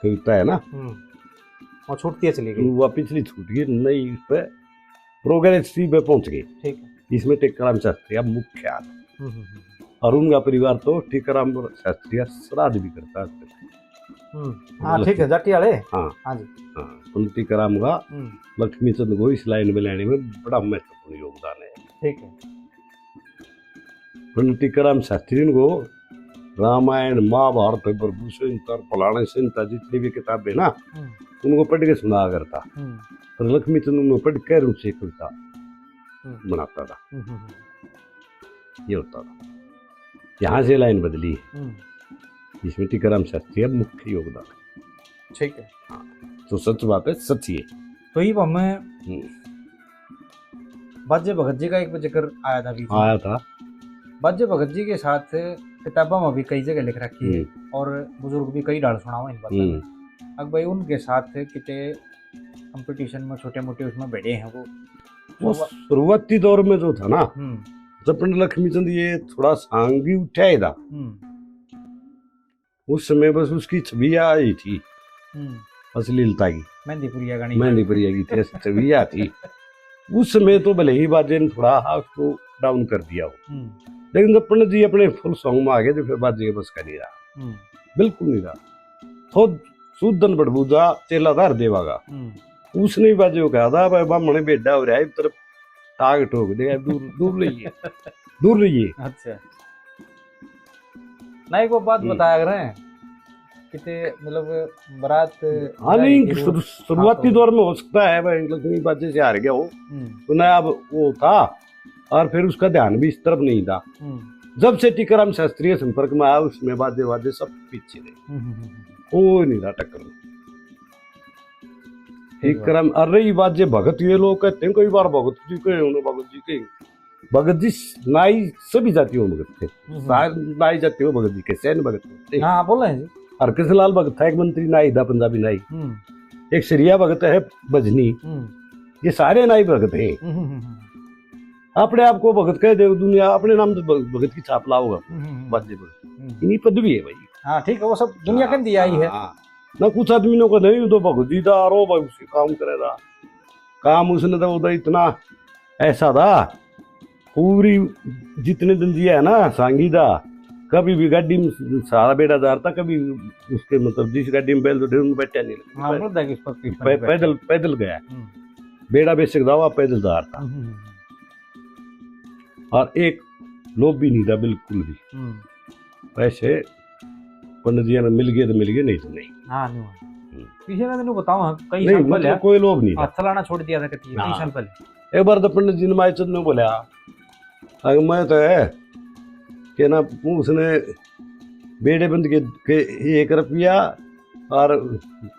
कविता है ना वो छूटती चली गई, वह पिछली छूट गई, नई इस पे प्रोग्रेस पे पहुंच गई। ठीक है, इसमें टीकाराम शास्त्री अब मुख्य और उनका परिवार तो टीकाराम शास्त्री श्राद्ध भी करता है। हाँ ठीक है, जाटी वाले। हाँ हाँ जी, हाँ, पंडित टीकाराम का लक्ष्मी चंद को इस लाइन में लाने में बड़ा महत्वपूर्ण योगदान है। ठीक है, पंडित टीकाराम शास्त्री को रामायण महाभारत प्रभूषण फलाने संता जितनी भी किताबें ना उनको पढ़ के सुना करता, पर लक्ष्मी चंद उनको पढ़ के रूप से कविता बनाता था। ये होता था, यहाँ से लाइन बदली जिसमें टीकाराम शास्त्री अब मुख्य योगदान है। ठीक है, हाँ, तो सच बात है, सच ही है। तो ये हमें बाजे भगत जी का एक जिक्र आया था, आया था। बाजे भगत जी के साथ किताबों में भी कई जगह लिख रखी है और बुजुर्ग भी कई डाल सुना हुआ इन बातों में। अब भाई उनके साथ कितने कंपटीशन में छोटे मोटे उसमें बैठे हैं वो शुरुआती दौर में जो था ना, जब पंडित लक्ष्मी चंद ये थोड़ा सांगी उठाया था, उस समय बस उसकी छवि आई थी अश्लीलता की, मेहंदीपुरिया की छवि थी। उस समय तो भले ही बाजे ने थोड़ा उसको डाउन कर दिया हो, लेकिन जब पंडित जी अपने फुल सॉन्ग में आ गए तो फिर बाजे के बस का नहीं रहा, बिल्कुल नहीं रहा। खुद सुदन बड़बूजा चेला धार देवा का, उसने भी बाजे को कहा था भाई बामणे बेटा हो रहा है, तरफ टाग ठोक देगा, दूर दूर रहिए, दूर रहिए। अच्छा, नहीं वो बात बताया कर रहे हैं कितने मतलब बारात हाँ नहीं आई थी वो? शुरुआती हाँ, तो- दौर में हो सकता है भाई लक्ष्मी बाजी से हार गया हो तो नया अब वो था और फिर उसका ध्यान भी इस तरफ नहीं था। जब से टीकाराम शास्त्रीय संपर्क में आया उसमें वाद्य वाद्य सब पीछे थे, कोई नहीं था टक्कर में। टीकाराम अरे ये बात जे भगत ये लोग कहते हैं कई बार भगत जी के भगत जी के भगत जी नाई सभी जातियों में भगत थे, नाई जाति हो भगत जी के सैन्य भगत थे। हाँ बोल रहे हैं जी। हरकृष्ण लाल भगत था एक मंत्री नाई था पंजाबी नाई, एक श्रिया भगत है भजनी, ये सारे नाई भगत हैं। अपने आप को भगत कह दे दुनिया अपने नाम से भगत की छाप लाओगा बाजे भगत इन्हीं पदवी है भाई। हाँ ठीक है वो सब दुनिया के दिया ही है। ना कुछ आदमियों को नहीं तो भगत जी था रो भाई उसे काम करेगा काम उसने तो उधर इतना ऐसा था पूरी जितने दिन दिया है ना सांगी था कभी भी गाड़ी में सारा बेड़ा दार था कभी उसके मतलब जिस गाड़ी में बैल तो बैठा नहीं हाँ, लगा। बोल रहा है कि इस पर पैदल पैदल गया बेड़ा बेशक दावा पैदल दार था और एक लोभ भी नहीं था बिल्कुल भी। वैसे पंडित जी ने मिल गए तो मिल गए नहीं तो नहीं। हाँ नहीं पीछे मैं तेन बताऊँ हाँ, कई नहीं साल पहले मतलब कोई लोभ नहीं था। हाथ चलाना छोड़ दिया था कभी कई साल पहले। एक बार तो पंडित जी ने माईचंद ने बोला अगर मैं तो है कि ना उसने बेड़े बंद के 1 रुपया और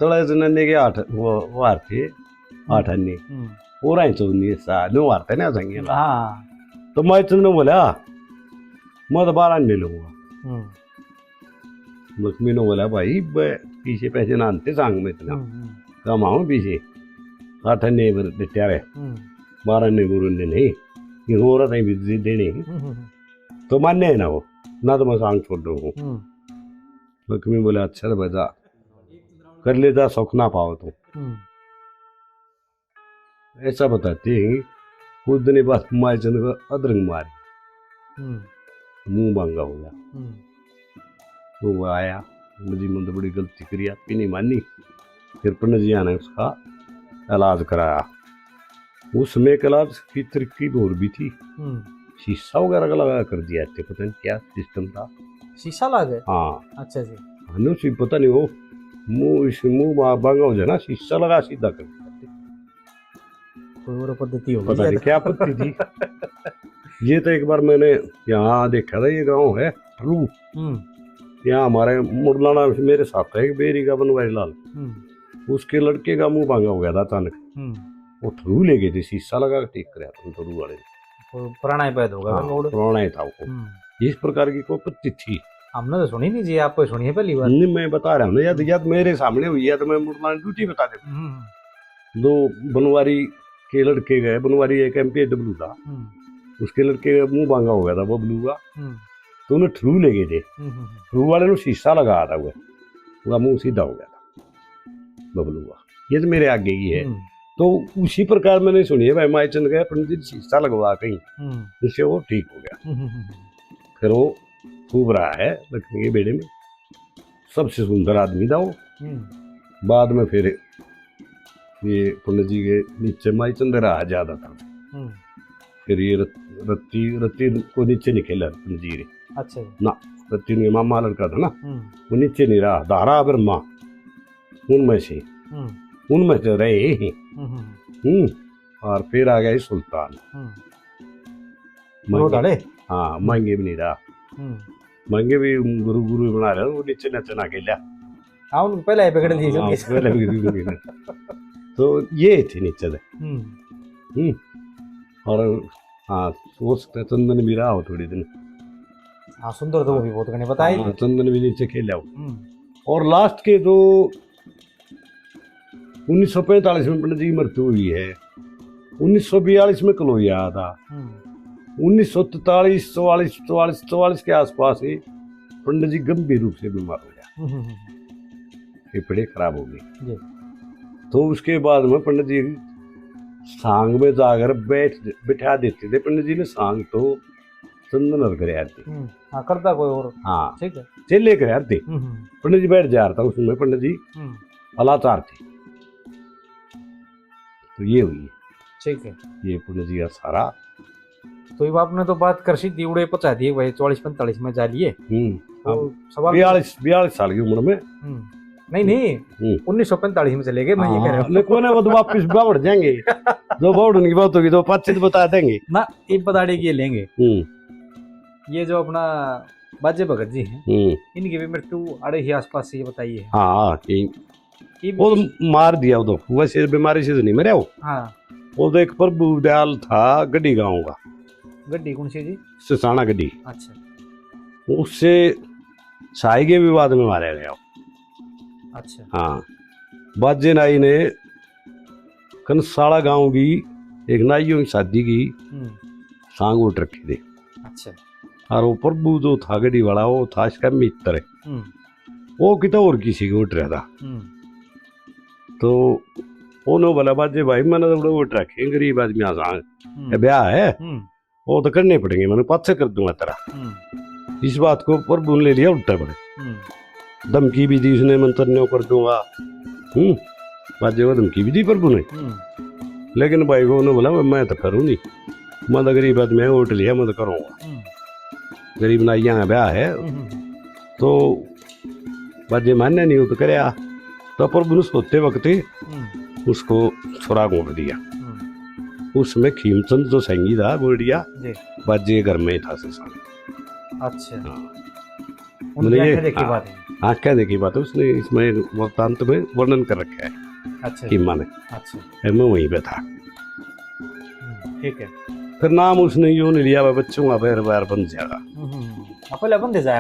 तड़े जने के 8 वो हार थे 8 अन्य और आई 14 साल नो हारते ना संगे। हाँ तो माईचंद ने बोला मैं तो 12 अन्य लूंगा। लक्ष्मी ने बोला भाई पीछे पैसे ना आते सांग में इतना कमाऊं पीछे 8 अन्य बेटा रहे 12 अन्य गुरु ने नहीं ये हो रहा था भी देने तो मान्य है ना वो ना तो मैं सांग छोड़ दूँ। लक्ष्मी बोले अच्छा तो बजा कर लेता सुख ना पाओ तो ऐसा बताते हैं। कुछ दिन बाद माईचंद को अदरंग मारी मुंह मांगा हो गया तो वो आया जी मैंने बड़ी गलती करी आपकी नहीं मानी फिर पंडित जी ने उसका इलाज कराया। उसमें इलाज की तरकीब और भी थी शीशा वगैरह का लगा कर दिया थे पता नहीं क्या सिस्टम था शीशा लगा है। हाँ अच्छा जी हाँ पता नहीं वो मुंह बांगा हो जाए ना शीशा लगा सीधा कर कोई और पद्धति हो पता नहीं क्या पद्धति थी। ये तो एक बार मैंने यहाँ देखा था ये गांव है ठरू यहाँ हमारे मुरलाना मेरे साथ है एक बेरी का बनवारी लाल उसके लड़के का मुंह भांगा हो गया था अचानक वो ठरू ले गए थे शीशा लगा ठीक कराया था ठरू वाले पुराना ही पैदा होगा पुराना ही था वो इस प्रकार की कोई पद्धति थी। हमने तो सुनी नहीं जी आपको सुनी है पहली बार। नहीं मैं बता रहा हूँ ना याद मेरे सामने हुई है तो मैं मुरलाना ड्यूटी बता देता। 2 बनवारी के लड़के गए बनवारी एक MPW था उसके लड़के का मुंह भांगा हो गया था बबलू का तो उन्हें ठरू ले गए थे ठरू वाले ने शीशा लगाया था वो मुंह सीधा हो गया था बबलू का। ये तो मेरे आगे ही है तो उसी प्रकार मैंने सुनी है भाई माईचंद गए पंडित जी शीशा लगवा कहीं उससे वो ठीक हो गया। फिर वो खूब रहा है लक्ष्मी के बेड़े में सबसे सुंदर आदमी था वो। बाद में फिर ये पंडित जी के नीचे माईचंद रहा ज्यादा था फिर ये रत्ती को नीचे नहीं खेला पंडित जी ने। अच्छा ना रत्ती ने मामा लड़का था ना वो नीचे नहीं रहा धारा ब्रह्मा उनमें से रहे और फिर आ गए सुल्तान हाँ महंगे भी नहीं रहा महंगे भी गुरु गुरु बना रहे वो नीचे नचना खेला हाँ उनको पहले ही पकड़ लिए तो ये थे नीचे और हाँ सोचते चंदन भी रहा हो थोड़ी दिन। हाँ सुंदर तो वो भी बहुत करने बताए चंदन भी नीचे खेला हो। और लास्ट के तो 1945 में पंडित जी की मृत्यु हुई है 1942 में कलोई आया था 1943 44 के आसपास ही पंडित जी गंभीर रूप से बीमार हो गया फेफड़े खराब हो गए। तो उसके बाद में पंडित जी सांग में जाकर बैठा देते थे पंडित जी ने सांग तो चंदन और करे आते हाँ करता कोई और हाँ ठीक है चेले करे आते पंडित जी बैठ जा रहा था उसमें पंडित जी अलाचार थे तो ये हुई ठीक है ये पंडित जी का सारा। तो ये आपने तो बात कर सी दी उड़े पचा दिए भाई 44-45 में जा लिए वो सवाल 42 साल की उम्र में। नहीं 1945 में चले गए, मैं ये कह रहा हूँ। लेकिन वो तो वापिस बावड़ जाएंगे, जो बावड़ उनकी बात होगी तो पाँच तो बता देंगे ना, एक बताड़े की ये लेंगे। ये जो अपना बाजे भगत जी हैं, इनकी भी मृत्यु 2.5 ही आसपास से, ये बताइए। हाँ वो तो मार दिया, वो तो वैसे बीमारी से तो नहीं मरे वो। हाँ वो तो एक प्रभु दयाल था गड्डी गाँव का। गड्डी कौन सी जी? सिसाना गड्डी। अच्छा। उससे साई के विवाद में मारा गया। अच्छा। हाँ, बाजे नाई ने कंसाड़ा गांव की एक नाइयों की शादी की सांग उठ रखी थी। अच्छा। और वो प्रभु जो था गड्डी वाला, वो था इसका मित्र। वो कितना और किसी को उठ रहा था। तो उन्होंने बोला बाजे भाई मैंने तो उठ रखे गरीब आदमी सांग ब्याह है, वो तो करने पड़ेंगे, मैंने पाछे कर दूंगा तेरा। इस बात को प्रभु ने ले लिया उल्टा पड़े। धमकी भी दी उसने, मंत्रन्यों कर दूंगा। बाजे को धमकी भी दी प्रभु ने। लेकिन भाई को उन्होंने बोला मैं तो करूँ नहीं, मैं तो गरीब आदमी उठ लिया, मैं तो करूँगा, गरीब नाइया का ब्याह है। तो बाजे मानने नहीं, वो तो करे। तो प्रभु ने सोते वक्त उसको छोरा घोट दिया। उसमें खीमचंद जो संगी था गोड़िया, बाजे घर में था सिसाना। अच्छा। आँखें देखी बात है उसने इसमें वृत्तांत में वर्णन कर रखा है। अच्छा। कीमा ने। अच्छा। मैं वहीं पे था। ठीक है। फिर नाम उसने यूं नहीं लिया, बच्चों का बैर बैर बन जाएगा।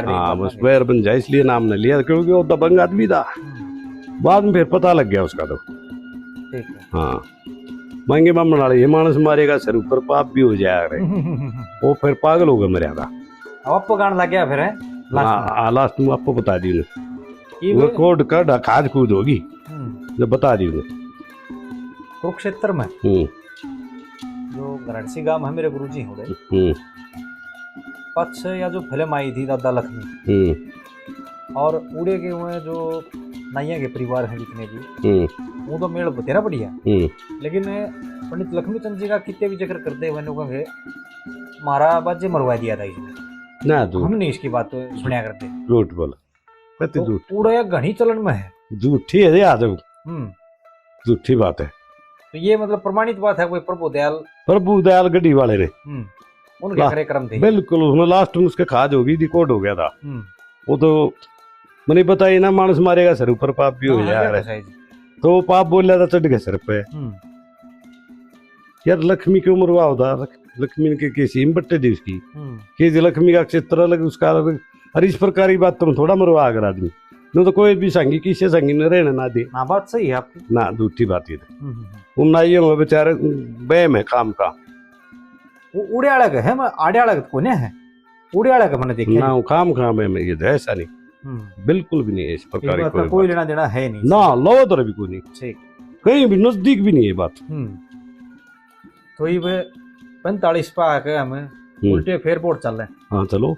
हाँ बस बैर बन जाए इसलिए नाम ने लिया, क्योंकि वो दबंग आदमी था। बाद में फिर पता लग गया उसका तो। ठीक है। हाँ, महंगे बामण वाले ये मानस मारेगा सर ऊपर पाप भी हो जाएगा। वो फिर पागल हो गया मरिया था। अब आपको गान लग गया फिर है लास्ट में आपको बता दी उन्हें, वो कोड का खाद कूद होगी जब बता दी उन्हें। कुरुक्षेत्र में जो गरड़सी गांव है, मेरे गुरुजी हो गए पक्ष या जो फिल्म आई थी दादा लक्ष्मी, और उड़े के हुए जो नाइया के परिवार हैं जितने भी, वो तो मेल बतेरा बढ़िया। लेकिन पंडित लक्ष्मी चंद जी का कितने भी जिक्र करते हुए कहेंगे मारा बाजे मरवा दिया था इसने ना, हमने इसकी बात सुनिया करते। झूठ बोला, तो उड़ा घनी चलन में है, झूठी है याद, झूठी बात है। तो ये मतलब प्रमाणित बात है, कोई प्रभु दयाल गड्डी वाले ने उनके कार्यक्रम थे। बिल्कुल, उसमें लास्ट में उसके खाज होगी, रिकॉर्ड हो गया था। वो तो मैंने बताई ना, मानस मारेगा सर ऊपर पाप भी हो जाएगा। तो पाप बोल रहा था चढ़ गया सर पे। यार लक्ष्मी की उम्र हुआ होता, लक्ष्मी के किसी बट्टे दी उसकी कि लक्ष्मी का क्षेत्र अलग उसका अलग। और इस प्रकार की बात तुम थोड़ा मरवा अगर आदमी न, तो कोई भी संगी किसी संगी न रहने ना दे ना। बात सही है आपकी ना, झूठी बात ये उन्नाइयों बेचारे बैम है काम का। वो उड़े अलग है, आड़े अलग को नहीं है, उड़े अलग मैंने देखा ना, काम है ये ऐसा नहीं, बिल्कुल भी नहीं है इस प्रकार की कोई लेना देना है नहीं ना, लो तो भी कोई नहीं, कहीं भी नजदीक भी नहीं है बात। तो ये 45 पे आके हमें उल्टे फेर बोर्ड चल रहे हैं। हाँ चलो।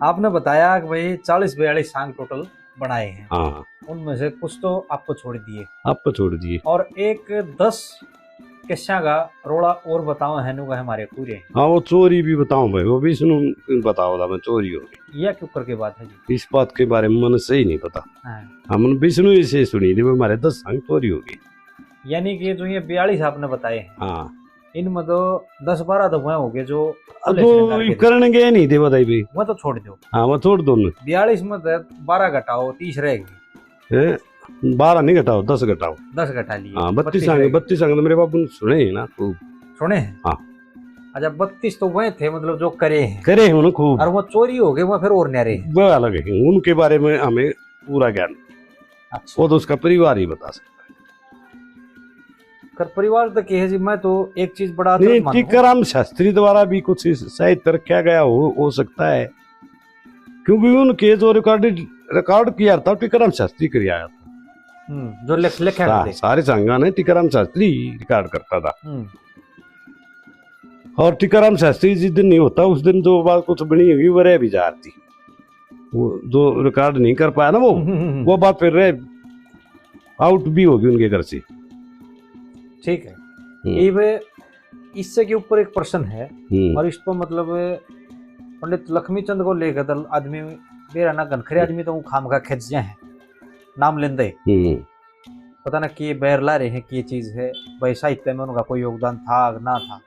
आपने बताया कि भाई 40-42 सांग टोटल बनाए हैं। हाँ, उनमें से कुछ तो आपको छोड़ दिए, और एक 10 किस्सा का रोड़ा और बताओ है नुगा हमारे पूरे। हाँ, वो चोरी भी बताऊं भाई, वो भी सुनो बताओ था मैं चोरी होगी। यह क्यों करके बात है जी? इस बात के बारे में मन सही नहीं पता। हमने विष्णु से सुनी थी, हमारे 10 सांग चोरी होगी। यानी कि जो ये 42 आपने बताए हैं, हाँ, इनमें तो 10-12 तो वह हो गए जो करने गए नहीं थे, बताई भाई वो तो छोड़ दो। हाँ, वो छोड़ दो। 42 में 12 घटाओ 30 रहेगी। 12 नहीं घटाओ, 10 घटाओ, 10 घटा लिए। हाँ, 32 संग तो मेरे बाबू ने सुने हैं ना, खूब सुने हैं। हाँ, अच्छा 32 तो वह थे मतलब जो करे हैं उन्होंने खूब, और वो चोरी हो गए, वो फिर और न्यारे हैं, वो अलग है, उनके बारे में हमें पूरा ज्ञान। अच्छा। वो तो उसका परिवार ही बता सकता है। परिवार तो है जी, मैं तो एक चीज बड़ा टीकाराम शास्त्री द्वारा भी कुछ साहित्य रखा गया हो सकता है, क्योंकि उनके जो रिकॉर्ड किया था टीकाराम शास्त्री किया था, जो लिखा सारे संगा ने टीकाराम शास्त्री रिकॉर्ड करता था। और टीकाराम शास्त्री जिस दिन नहीं होता उस दिन जो बात कुछ बनी होगी वो रह भी जा रही, वो जो रिकॉर्ड नहीं कर पाया ना वो बात फिर आउट भी होगी उनके घर से। ठीक है। ये इससे के ऊपर एक प्रश्न है, और इस पर मतलब पंडित लक्ष्मी चंद को लेकर तो आदमी मेरा ना घनखरे आदमी तो खाम खा खिंच जाए हैं नाम लेंदे पता ना कि बैर ला रहे हैं कि ये चीज है भाई साहित्य में उनका कोई योगदान था ना था।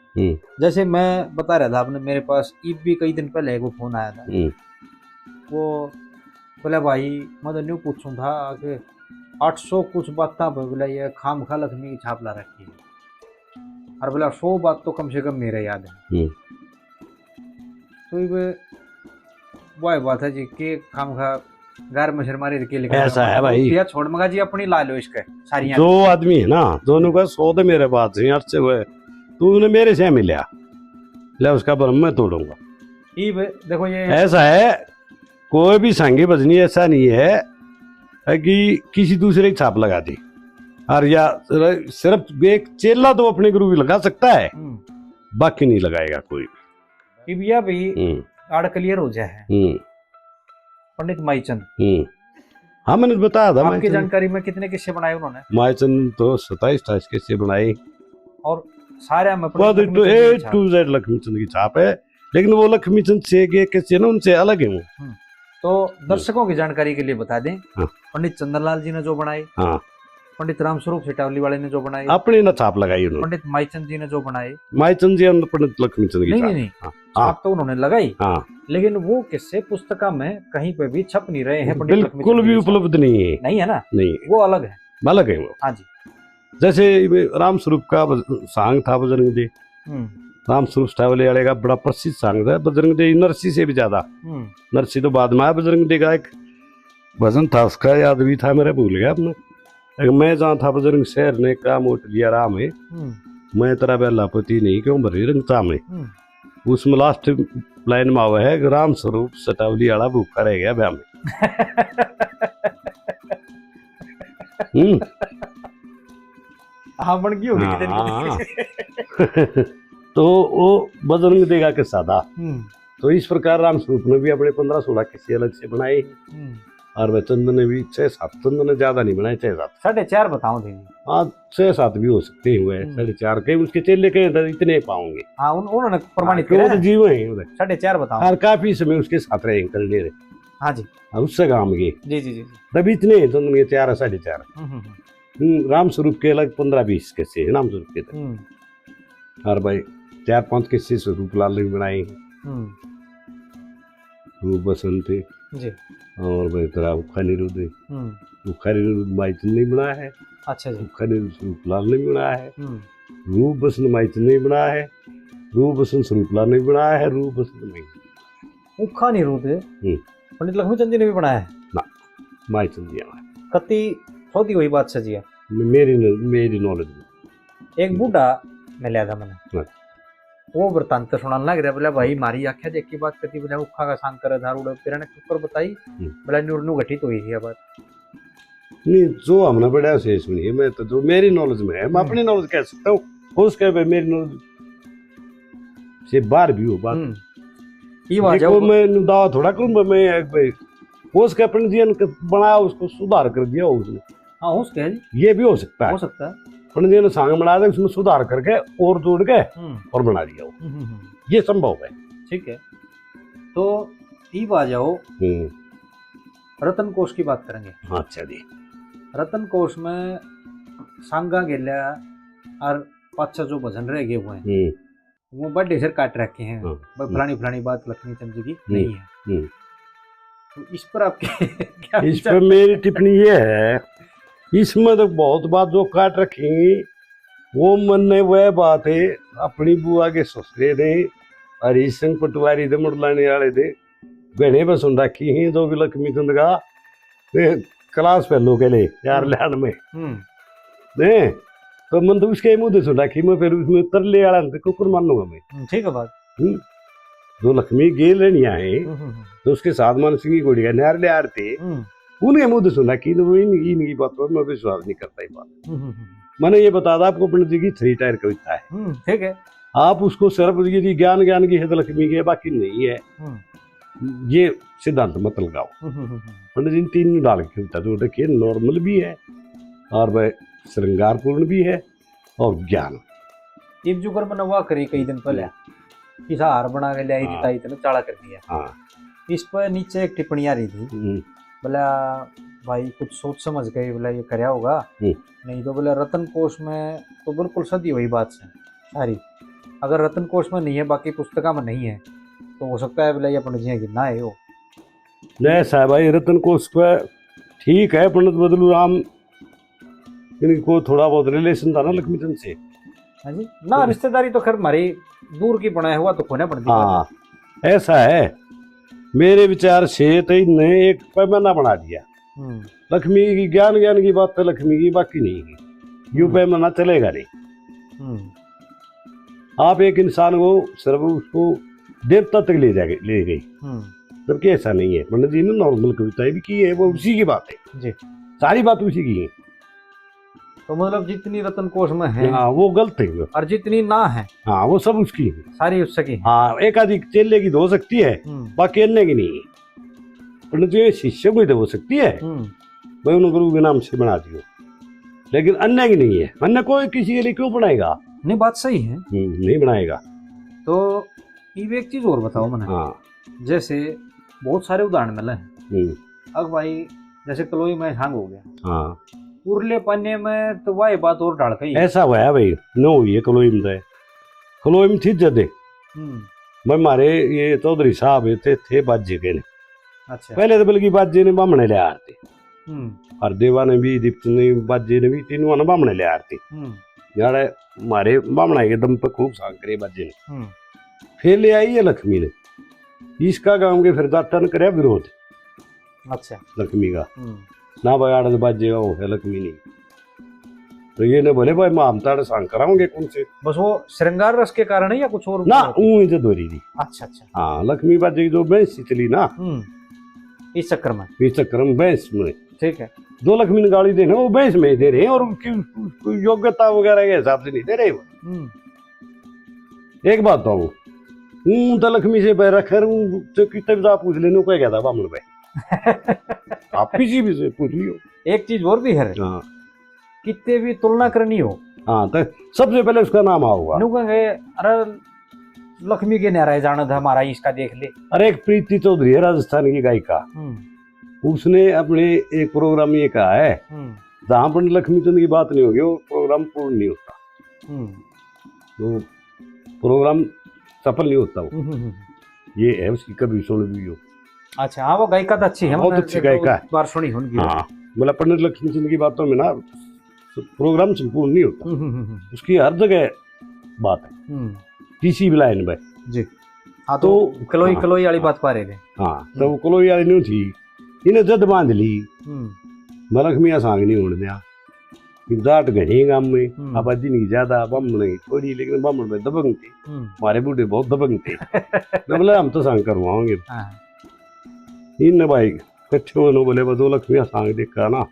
जैसे मैं बता रहा था आपने मेरे पास ईब भी कई दिन पहले वो फोन आया था वो बोला भाई मैं तो न्यू पूछूं था कि 800 कुछ बात था बोला ये खाम खा लक्ष्मी की छाप ला रखी है और बोला 100 बात तो कम से कम मेरे याद है। तो ये वो बात है जी के खाम खा गार में शर्मारी के लिए ऐसा है भाई या छोड़ मगा जी अपनी ला लो इसके सारी जो आदमी है ना दोनों का 100 तो मेरे बात से अर्थ से हुए तूने मेरे से मिला ले उसका ब्रह्म मैं तोड़ूंगा। देखो ये ऐसा है कोई भी सांगी भजनी ऐसा नहीं है कि किसी दूसरे की छाप लगा दी और या सिर्फ एक चेला तो अपने गुरु भी लगा सकता है बाकी नहीं लगाएगा कोई भी। भी आड़ क्लियर हो जाए पंडित माईचंद हाँ मैंने बताया था आपकी जानकारी में कितने किस्से बनाए उन्होंने? माईचंद तो 27-28 किस्से बनाए और सारे में तो ए टू जेड लक्ष्मी चंद की छाप है लेकिन वो लक्ष्मी चंद से किस्से ना उनसे अलग है वो। तो दर्शकों की जानकारी के लिए बता दें पंडित चंद्रलाल जी ने जो बनाए पंडित रामस्वरूप सिटावली वाले ने जो बनाए अपनी न छाप लगाई उन्होंने पंडित माईचंद जी ने जो बनाए माईचंद जी पंडित लक्ष्मी चंद की नहीं छाप तो उन्होंने लगाई लेकिन वो किस्से पुस्तक में कहीं पे भी छप नहीं रहे हैं बिल्कुल भी उपलब्ध नहीं है ना नहीं वो अलग है वो। हाँ जी जैसे राम स्वरूप का सांग था बजरंग जी राम स्वरूप सिटावली वाले का बड़ा प्रसिद्ध सांग था बजरंग जी नरसी से भी ज्यादा नरसी तो बाद में आया बजरंग जी का एक भजन था उसका याद भी था मेरा भूल गया अपने मैं जहाँ था बजरंग शहर ने काम उठ लिया राम है मैं तेरा बेला पति नहीं क्यों भरी रंगता में उसमें लास्ट लाइन में आवा है राम स्वरूप सिटावली वाला भूखा रह गया ब्याह में। हाँ बन गई होगी तो वो बजरंग देगा के सादा तो इस प्रकार राम स्वरूप ने भी अपने 15-16 किस्से अलग से बनाए और वह चंदन ने भी 6-7 चंदन ने ज्यादा नहीं बनाए 6-7 4.5 बताओ दीदी हाँ 6-7 भी हो सकते हुए 4.5 के उसके चेले के इतने पाओगे हाँ उन्होंने प्रमाणित किया तो जीव है 4.5 बताओ और काफी समय उसके साथ रहे कर ले रहे हाँ जी उससे काम गए जी तभी इतने चंदन के 4-4.5 राम स्वरूप के अलग 15-20 किस्से राम स्वरूप के तक और भाई 4-5 किस्से स्वरूप लाल ने बनाए रूप बसंत जी और भाई तेरा उखा निरुद्ध माईचंद ने बनाया है। अच्छा जी उखा निरुद्ध स्वरूप लाल ने बनाया है रूप बसंत माईचंद ने बनाया है रूप बसंत स्वरूप लाल ने बनाया है रूप बसंत उखा निरुद्ध पंडित लक्ष्मी चंद जी ने भी बनाया है ना माईचंद जी कति सौदी वही बात सजी है मेरी नॉलेज में एक बूढ़ा मैं लिया था मैंने वो वृतांत सुनाने लग रहा बोला भाई मारी आख्या देख की बात करती बोला उखा का शांत करे धार उड़े फिर ऊपर बताई बोला न्यू घटित हुई है बात नहीं जो हमने पढ़ा से इसमें नहीं मैं तो जो मेरी नॉलेज में है मैं अपनी नॉलेज कह सकता हूँ हो उसके मेरी नॉलेज से बाहर भी हो बात ये बात देखो मैं दावा थोड़ा करूँ मैं भाई हो उसके अपने जीवन बनाया उसको सुधार कर दिया उसने हाँ उसके ये भी हो सकता है पंडित जी ने सांग बना दिया उसमें सुधार करके और जोड़ के और बना दिया वो ये संभव है। ठीक है तो ये आ जाओ रतन कोश की बात करेंगे। अच्छा जी रतन कोश में सांगा गेल्या और 5-6 जो भजन रह गए हुए हैं वो बड़े ढेर काट रखे हैं फलानी बात लक्ष्मी चंद जी की नहीं है तो इस पर आपके इस पर मेरी टिप्पणी ये है इसमें तो बहुत बात जो काट रखेंगी वो मन ने वह बात है अपनी बुआ के ससुरे थे हरीश सिंह पटवारी थे मुड़लाने वाले थे गहने पर सुन रखी हैं जो भी लक्ष्मी चंद का क्लास फेलो के लिए यार लैंड में ने तो मन तो उसके मुँह से सुन रखी मैं फिर उसमें तरले वाला कुकुर मानूंगा मैं ठीक है बात जो लक्ष्मी गेल रनिया है तो उसके साथ मान सिंह की गोड़ी का नार ले आ थे उनके मुँह से सुना कि इनकी बात पर मैं विश्वास नहीं करता ही बात मैंने ये बता दा आपको पंडित जी की 3 टायर कविता है ठीक है आप उसको सिर्फ यदि ज्ञान की है तो लक्ष्मी की है बाकी नहीं है ये सिद्धांत मत लगाओ पंडित जी 3 डाल के कविता जो देखिए नॉर्मल भी है और वह श्रृंगारपूर्ण भी है और ज्ञान जुगर में नवा करी कई दिन पहले किसा हार बना के ले आई थी हाँ। ताई इतना चाड़ा कर दिया। हाँ। इस पर नीचे एक टिप्पणी आ रही थी, बोला भाई कुछ सोच समझ के बोला ये करया होगा, नहीं तो बोला रतन कोश में तो बिल्कुल सदी वही बात है सारी। अगर रतन कोश में नहीं है, बाकी पुस्तका में नहीं है, तो हो सकता है बोला ये पंडित जी गिरना है वो। नहीं साहब भाई, रतन कोश पे ठीक है, पंडित बदलू राम इनको थोड़ा बहुत रिलेशन था ना लक्ष्मीचंद से। हाँ जी ना, रिश्तेदारी तो खैर हमारी दूर की बनाया हुआ तो खोने पड़ती है। हाँ ऐसा है, मेरे विचार से तो इनने एक पैमाना बना दिया। लक्ष्मी की ज्ञान की बात तो लक्ष्मी की, बाकी नहीं की यूं पैमाना चलेगा नहीं। आप एक इंसान को सिर्फ उसको देवता तक ले गई, जबकि ऐसा नहीं है। पंडित जी ने नॉर्मल कविताएं भी की है, वो उसी की बात है जी, सारी बात उसी की है। तो मतलब जितनी रतन कोश में है हाँ वो गलत है वो। और जितनी ना है हाँ वो सब उसकी है, सारी उसकी है। हाँ एक आदि चेले की तो हो सकती है, बाकी अन्य की नहीं है। पंडित जी शिष्य को ही तो हो सकती है, मैं उन गुरु के नाम से बना दियो, लेकिन अन्य की नहीं है। अन्य कोई किसी के लिए क्यों बनाएगा? नहीं बात सही है, नहीं बनाएगा। तो ये एक चीज और बताओ मैंने। हाँ जैसे बहुत सारे उदाहरण मिले हैं। अब भाई जैसे कलोई में झांग हो गया, हाँ उरले पाने में तो वही बात और डाल गई। ऐसा हुआ है भाई, नो हुई है कलोई में, कलोई में थी जदे मैं मारे ये चौधरी साहब थे बाजे के ने। अच्छा। पहले तो बल्कि बाजे ने बामने ले आते, और देवा ने भी, दीप्त ने, बाजे ने भी, तीनों ने बामने ले आते। यार मारे बामना के दम पे खूब सांग करे बाजे ने। फिर ले आई है लक्ष्मी ने, इसका गांव के फिर जाटन करे विरोध। अच्छा। लक्ष्मी का ना भाई आड़ बाजेगा वो है लक्ष्मी नहीं, तो ये ने बोले भाई हम ताड़े सांग कराओगे कौन से। बस वो श्रृंगार रस के कारण है या कुछ और? ना ऊँ इधर दोरी थी। अच्छा अच्छा। हाँ लक्ष्मी बाजे की जो भैंस चली ना, इस चक्कर में, इस चक्कर में भैंस में, ठीक है, दो लक्ष्मी ने गाड़ी देने वो भैंस में दे रहे हैं, और उसकी योग्यता वगैरह के हिसाब से नहीं दे रहे वो। एक बात तो तो लक्ष्मी से पैर रखकर कितने आप पूछ लेने को क्या था बामण भाई आप किसी भी से पूछ लियो। एक चीज और भी है, हाँ कितने भी तुलना करनी हो, हाँ तो सबसे पहले उसका नाम आओगा। अरे लक्ष्मी के नाराय जाना था हमारा, इसका देख ले। अरे एक प्रीति चौधरी है राजस्थान की गायिका, उसने अपने एक प्रोग्राम ये कहा है जहां पर लक्ष्मीचंद की बात नहीं होगी वो प्रोग्राम पूर्ण नहीं होता, तो प्रोग्राम सफल नहीं होता वो। ये है उसकी, कभी सुन भी हो। अच्छा हाँ, वो गायिका तो अच्छी है, बहुत अच्छी गायिका है, बार सुनी होगी। हाँ मतलब पंडित लक्ष्मीचंद की बातों में ना प्रोग्राम संपूर्ण नहीं होता, उसकी हर जगह बात है किसी भी लाइन में जी। हाँ तो कलोई कलोई वाली बात पा रहे थे। हाँ तो वो कलोई वाली नहीं थी, इन्हें जद बांध ली मैं लक्ष्मी सांग नहीं होने दिया। जाट घने गांव में आबादी नहीं ज्यादा, बामण थोड़ी, लेकिन बामण में दबंग थे, हमारे बूढ़े बहुत दबंग थे। बोले हम तो सांग करवाओगे। इन भाई कच्चे होने बोले दो लक्ष्मी सांग देखा ना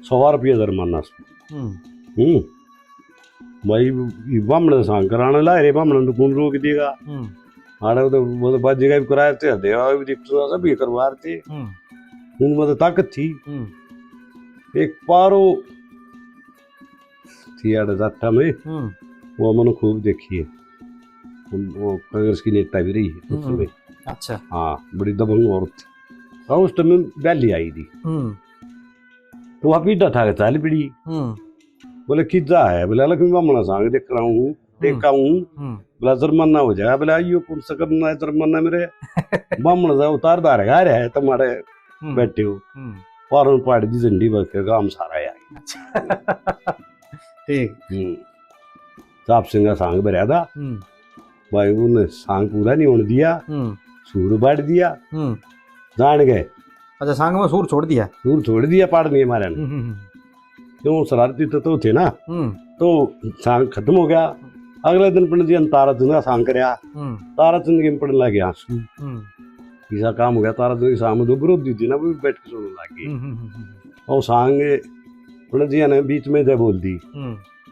100 रुपया जुर्माना। भाई बामण सांग कराने लाए रे, बामण तो कौन रोक देगा, आड़े तो बाजेगा भी कराए थे, देवा भी सब ये करवा थे, उनमें तो ताकत थी। एक पारो थी आड़े जाटा में, वो मैंने खूब देखी है, वो कांग्रेस की नेता भी रही है उस समय। अच्छा हाँ बड़ी दबंग औरत थी, और उस टाइम बैली आई थी, तो वहाँ पीटा था चाल पीड़ी। बोले किजा है, बोले लक्ष्मी बामण सांग देख रहा हूँ, देखा हूँ, बोला जुर्माना हो जाएगा। बोला आइयो कौन सा करना है जुर्माना मेरे, बामण जा उतार दार है तुम्हारे बैठे हो, पार पहाड़ी की झंडी बरके गांव सारा है। ठीक साप सिंह सांग भरया था भाई, उन्हें सांग पूरा नहीं होने दिया, सूर बांट दिया जान गए। अच्छा सांग में सूर छोड़ दिया, सूर छोड़ दिया पाड़ नहीं हमारे, क्यों शरारती तो थे ना, तो सांग खत्म हो गया। अगले दिन पंडित जी ने ताराचंद का सांग कराया, ताराचंद के पढ़ने लगे आंसू, ऐसा काम हो गया। ताराचंद की सांग में दो विरोधी थी ना, वो भी बैठ के सुनने लगी, और सांग पंडित जी ने बीच में जब बोल दी,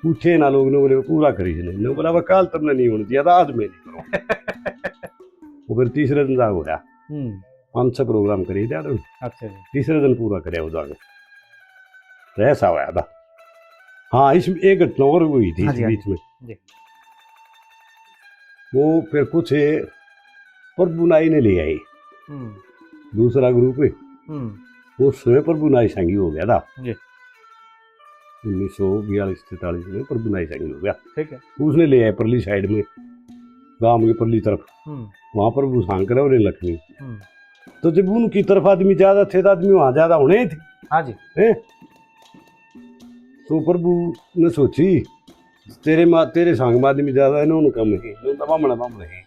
पूछे ना लोग ने, बोले पूरा करी ने, बोला वह कल तुमने नहीं होने दिया था, आज मैं नहीं करूँ। वो फिर तीसरे दिन जाग होया, 5-6 प्रोग्राम करी थे। अच्छा तीसरे दिन पूरा करे वो जाके, तो ऐसा हुआ था। हाँ इसमें एक घटना और हुई थी इस बीच में। वो फिर कुछ प्रभु नाई ने ले आई, दूसरा ग्रुप है, उसमें प्रभु नाई संगी हो गया था। 1942-43 में प्रभु नाई संगी हो गया। ठीक है। उसने ले आए परली साइड में, गांव की परली तरफ, वहां प्रभु शंकर और लक्ष्मी। तो जब उनकी तरफ आदमी ज्यादा थे तो आदमी वहां ज्यादा होने थे। हाँ जी। तो प्रभु ने सोची तेरे संग में आदमी ज्यादा है, उन्होंने कम है, बामण है।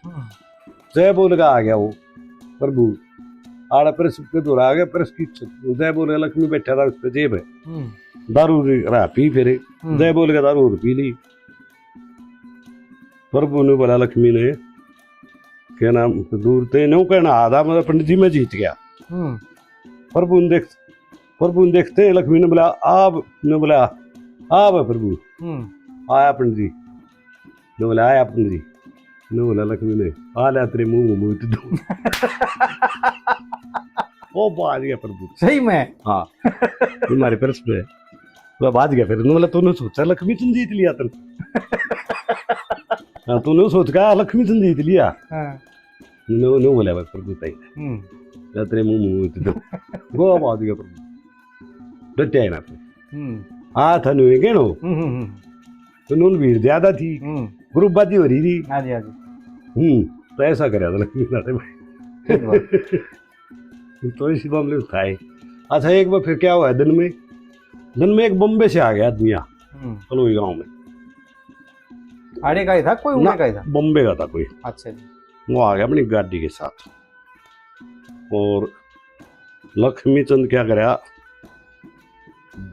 जय बोल का आ गया वो प्रभु, आड़ा परस के दूर आ गया, परस की जय बोल लक्ष्मी बैठा था, उस पर जेब है, दारू रहा पी फिर जय बोल के दारू पी ली। प्रभु ने बोला लक्ष्मी ने, क्या नाम दूर ते नो कहना आधा, मतलब पंडित जी मैं जीत गया। प्रभु ने देखते लक्ष्मी ने बोला आप, ने बोला आप प्रभु, आया पंडित जी ने बोला, आया पंडित जी ने बोला, लक्ष्मी ने आ लिया तेरे मुंह मुंह दो। वो बाज गया प्रभु सही में। हाँ तुम्हारे परस पे तो बाज गया। फिर बोला तूने सोचा लक्ष्मी तुम जीत लिया, तुम हाँ तूने सोच का लक्ष्मी तुम जीत लिया। नो बोला प्रभु तई तेरे मुंह दो, वो बाज गया प्रभु डटे है ना। हाँ था नु के नो तो नून भीड़ ज्यादा थी, ग्रुपबाजी हो रही थी। हाँ जी हाँ जी। तो ऐसा करे था लक्ष्मी नारायण। तो इसी मामले में था। अच्छा एक बार फिर क्या हुआ है, दिन में एक बम्बे से आ गया आदमी कलोई गांव में। आड़े का ही था कोई, उड़े का ही था? बम्बे का था कोई। अच्छा जी। वो आ गया अपनी गाड़ी के साथ, और लक्ष्मी चंद क्या कराया,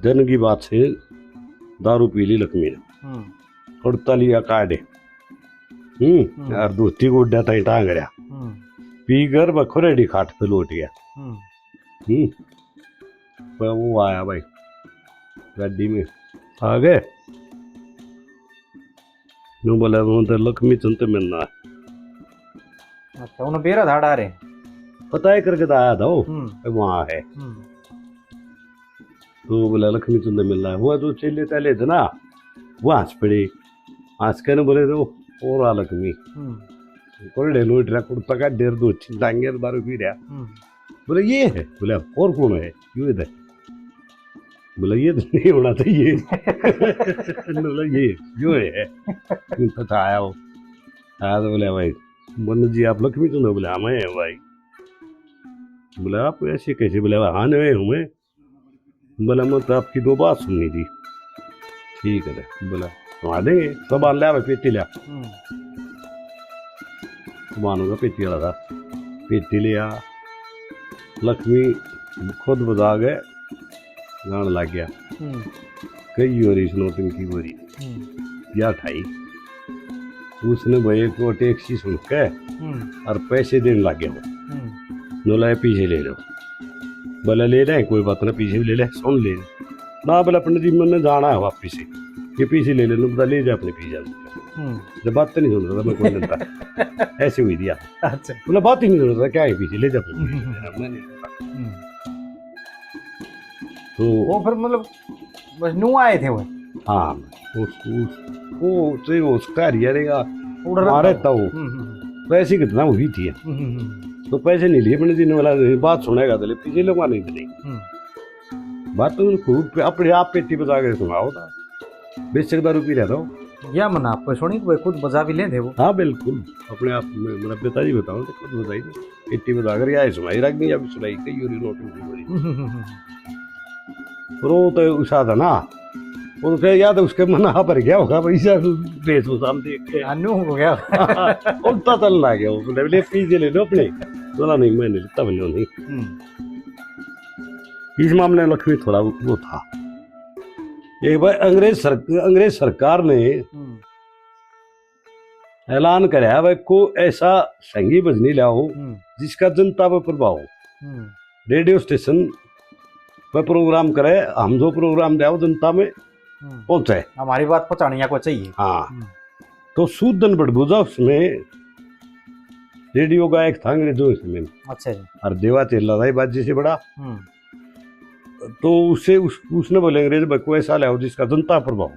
दिन की बात से दारू पी ली लक्ष्मी ने, उड़ता लिया काटे, यार धोती को उड्या था टांग रहा, पी कर बखोरेडी खाट पे लौट गया। वो आया भाई गाड़ी में आ गए, नो बोला तो लक्ष्मी चंद तो मिलना है। अच्छा उन्हें बेरा धाड़ आ रहे पता है करके तो आया था वो, वहाँ है। तो बोला लक्ष्मी चंद मिल रहा है, हुआ तो चले तले थे ना, वो हंस पड़े, हंस के न बोले तो और आ लक्ष्मी कोल्डे लौट रहा, कुर्ता का डेर दो डांगे दारू पी रहा। बोले ये है, बोला और कौन है, यू इधर, बोला ये तो नहीं होना चाहिए। बोला ये जो है पता आया वो आया तो बोले भाई मनु जी आप लक्ष्मी चंद? बोले हाँ मैं भाई। बोला आप ऐसे कैसे? बोले हाँ नहीं हूँ मैं। बोला मैं तो आपकी दो बात सुननी थी। ठीक है बोला वहाँ देंगे, सामान लिया भाई, पेटी लिया, सामान होगा पेटी वाला था, पेटी लिया, लक्ष्मी खुद बजा गए, गान लग गया, कई हो रही स्नोटिंग की हो रही या ठाई। उसने भाई को टैक्सी सुन के और पैसे देने लग गया, वो बोला पीछे ले लो। बोला ले लें कोई बात ना, पीछे भी ले ले, सुन ले ना। बोला पंडित जी मैंने जाना है वापिस से, ये पीछे ले लेना, बता ले जा अपने पीछे। जब बात तो नहीं सुन रहा था मैं, कोई नहीं ऐसे हुई दिया। अच्छा बोला बात ही नहीं सुन रहा था, क्या है पीछे ले जा अपने। तो वो फिर मतलब बस नू आए थे वो। हाँ वो उसका रिया मारे था वो, पैसे कितना हुई थी, तो पैसे नहीं लिए पंडित जी ने। बोला बात सुनेगा तो पीछे लोग नहीं थे, बात तो खूब अपने आप पेटी बजा के सुनाओ था, बेशक दारू पी रहा था या मना आप सुनी तो खुद बजा भी ले थे वो। हाँ बिल्कुल अपने आप में, मेरा पिताजी बताओ तो खुद बजाई थी, पेटी बजा कर या सुनाई रख दी या भी सुनाई कई और नोटिंग। रो तो उषा था ना, वो तो याद है उसके मन पर गया होगा पैसा बेच वो साम देख के अन्नू हो गया। उल्टा तल ना गया वो, बोले पीछे ले लो अपने। बोला नहीं मैंने लेता बोले नहीं। इस मामले में लक्ष्मी थोड़ा वो था। एक बार अंग्रेज सरकार ने ऐलान कराया भाई को ऐसा संगीत भजनी लाओ जिसका जनता पर प्रभाव हो, रेडियो स्टेशन पर प्रोग्राम करे, हम जो प्रोग्राम लाओ जनता में पहुंचे, हमारी बात पहुंचाने को चाहिए। हाँ तो सूदन बड़बूजा उसमें रेडियो गायक था अंग्रेजों में। अच्छा जी। और देवा चेला था बाजी से बड़ा। तो उससे उसने बोले अंग्रेज भाई को ऐसा लाओ जिसका जनता प्रभाव।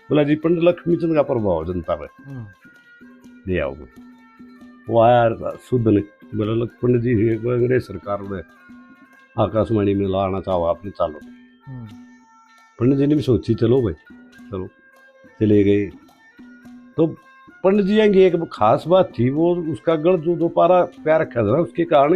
बोला जी पंडित लक्ष्मी चंद का प्रभाव जनता पे। ले आओ वो आया शुद्ध ने बोला पंडित जी एक अंग्रेज सरकार ने आकाशवाणी में लाना चाहो आपने, चालो। पंडित जी ने भी सोची चलो भाई चलो, चले गए। तो पंडित जी की एक खास बात थी, वो उसका गढ़ जो दोबारा प्यार रखा था उसके कारण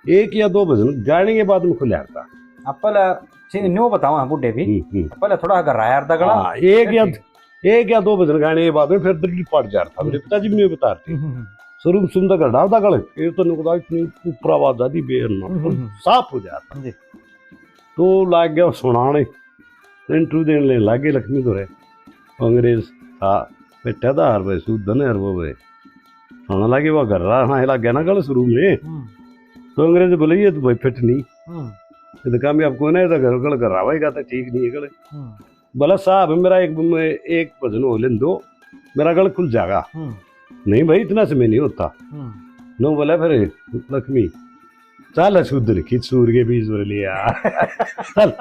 एक या दो भजन गाने के बाद में खुल जाता। पहले न्यू बताओ हाँ बुढ़े भी पहले थोड़ा गराया था गड़ा। हाँ, एक या दो भजन गाने के बाद में फिर दिल्ली पड़ जा रहा था। मेरे पिताजी भी नहीं बता रहे शुरू सुनता गढ़ा था गढ़ कीर्तन को इतनी ऊपर आवाज आती बेरना साफ हो जाता। तो लाग गया सुनाने, इंटरव्यू देने लागे लक्ष्मी तो रहे अंग्रेज था बैठा था हर भाई सूदन हर वो भाई खाना लगे वो घर रहा लग गया ना गल शुरू में। तो अंग्रेज बोले ये तो भाई फिट नहीं, ये तो काम आपको ना घर गल कर रहा भाई कहता ठीक नहीं है गल। बोला साहब मेरा एक भजन हो लेन दो, मेरा गल खुल जाएगा। नहीं भाई इतना समय नहीं होता। नो बोला फिर लक्ष्मी चल शुद्ध खींच सूर के बीच बोल लिया चल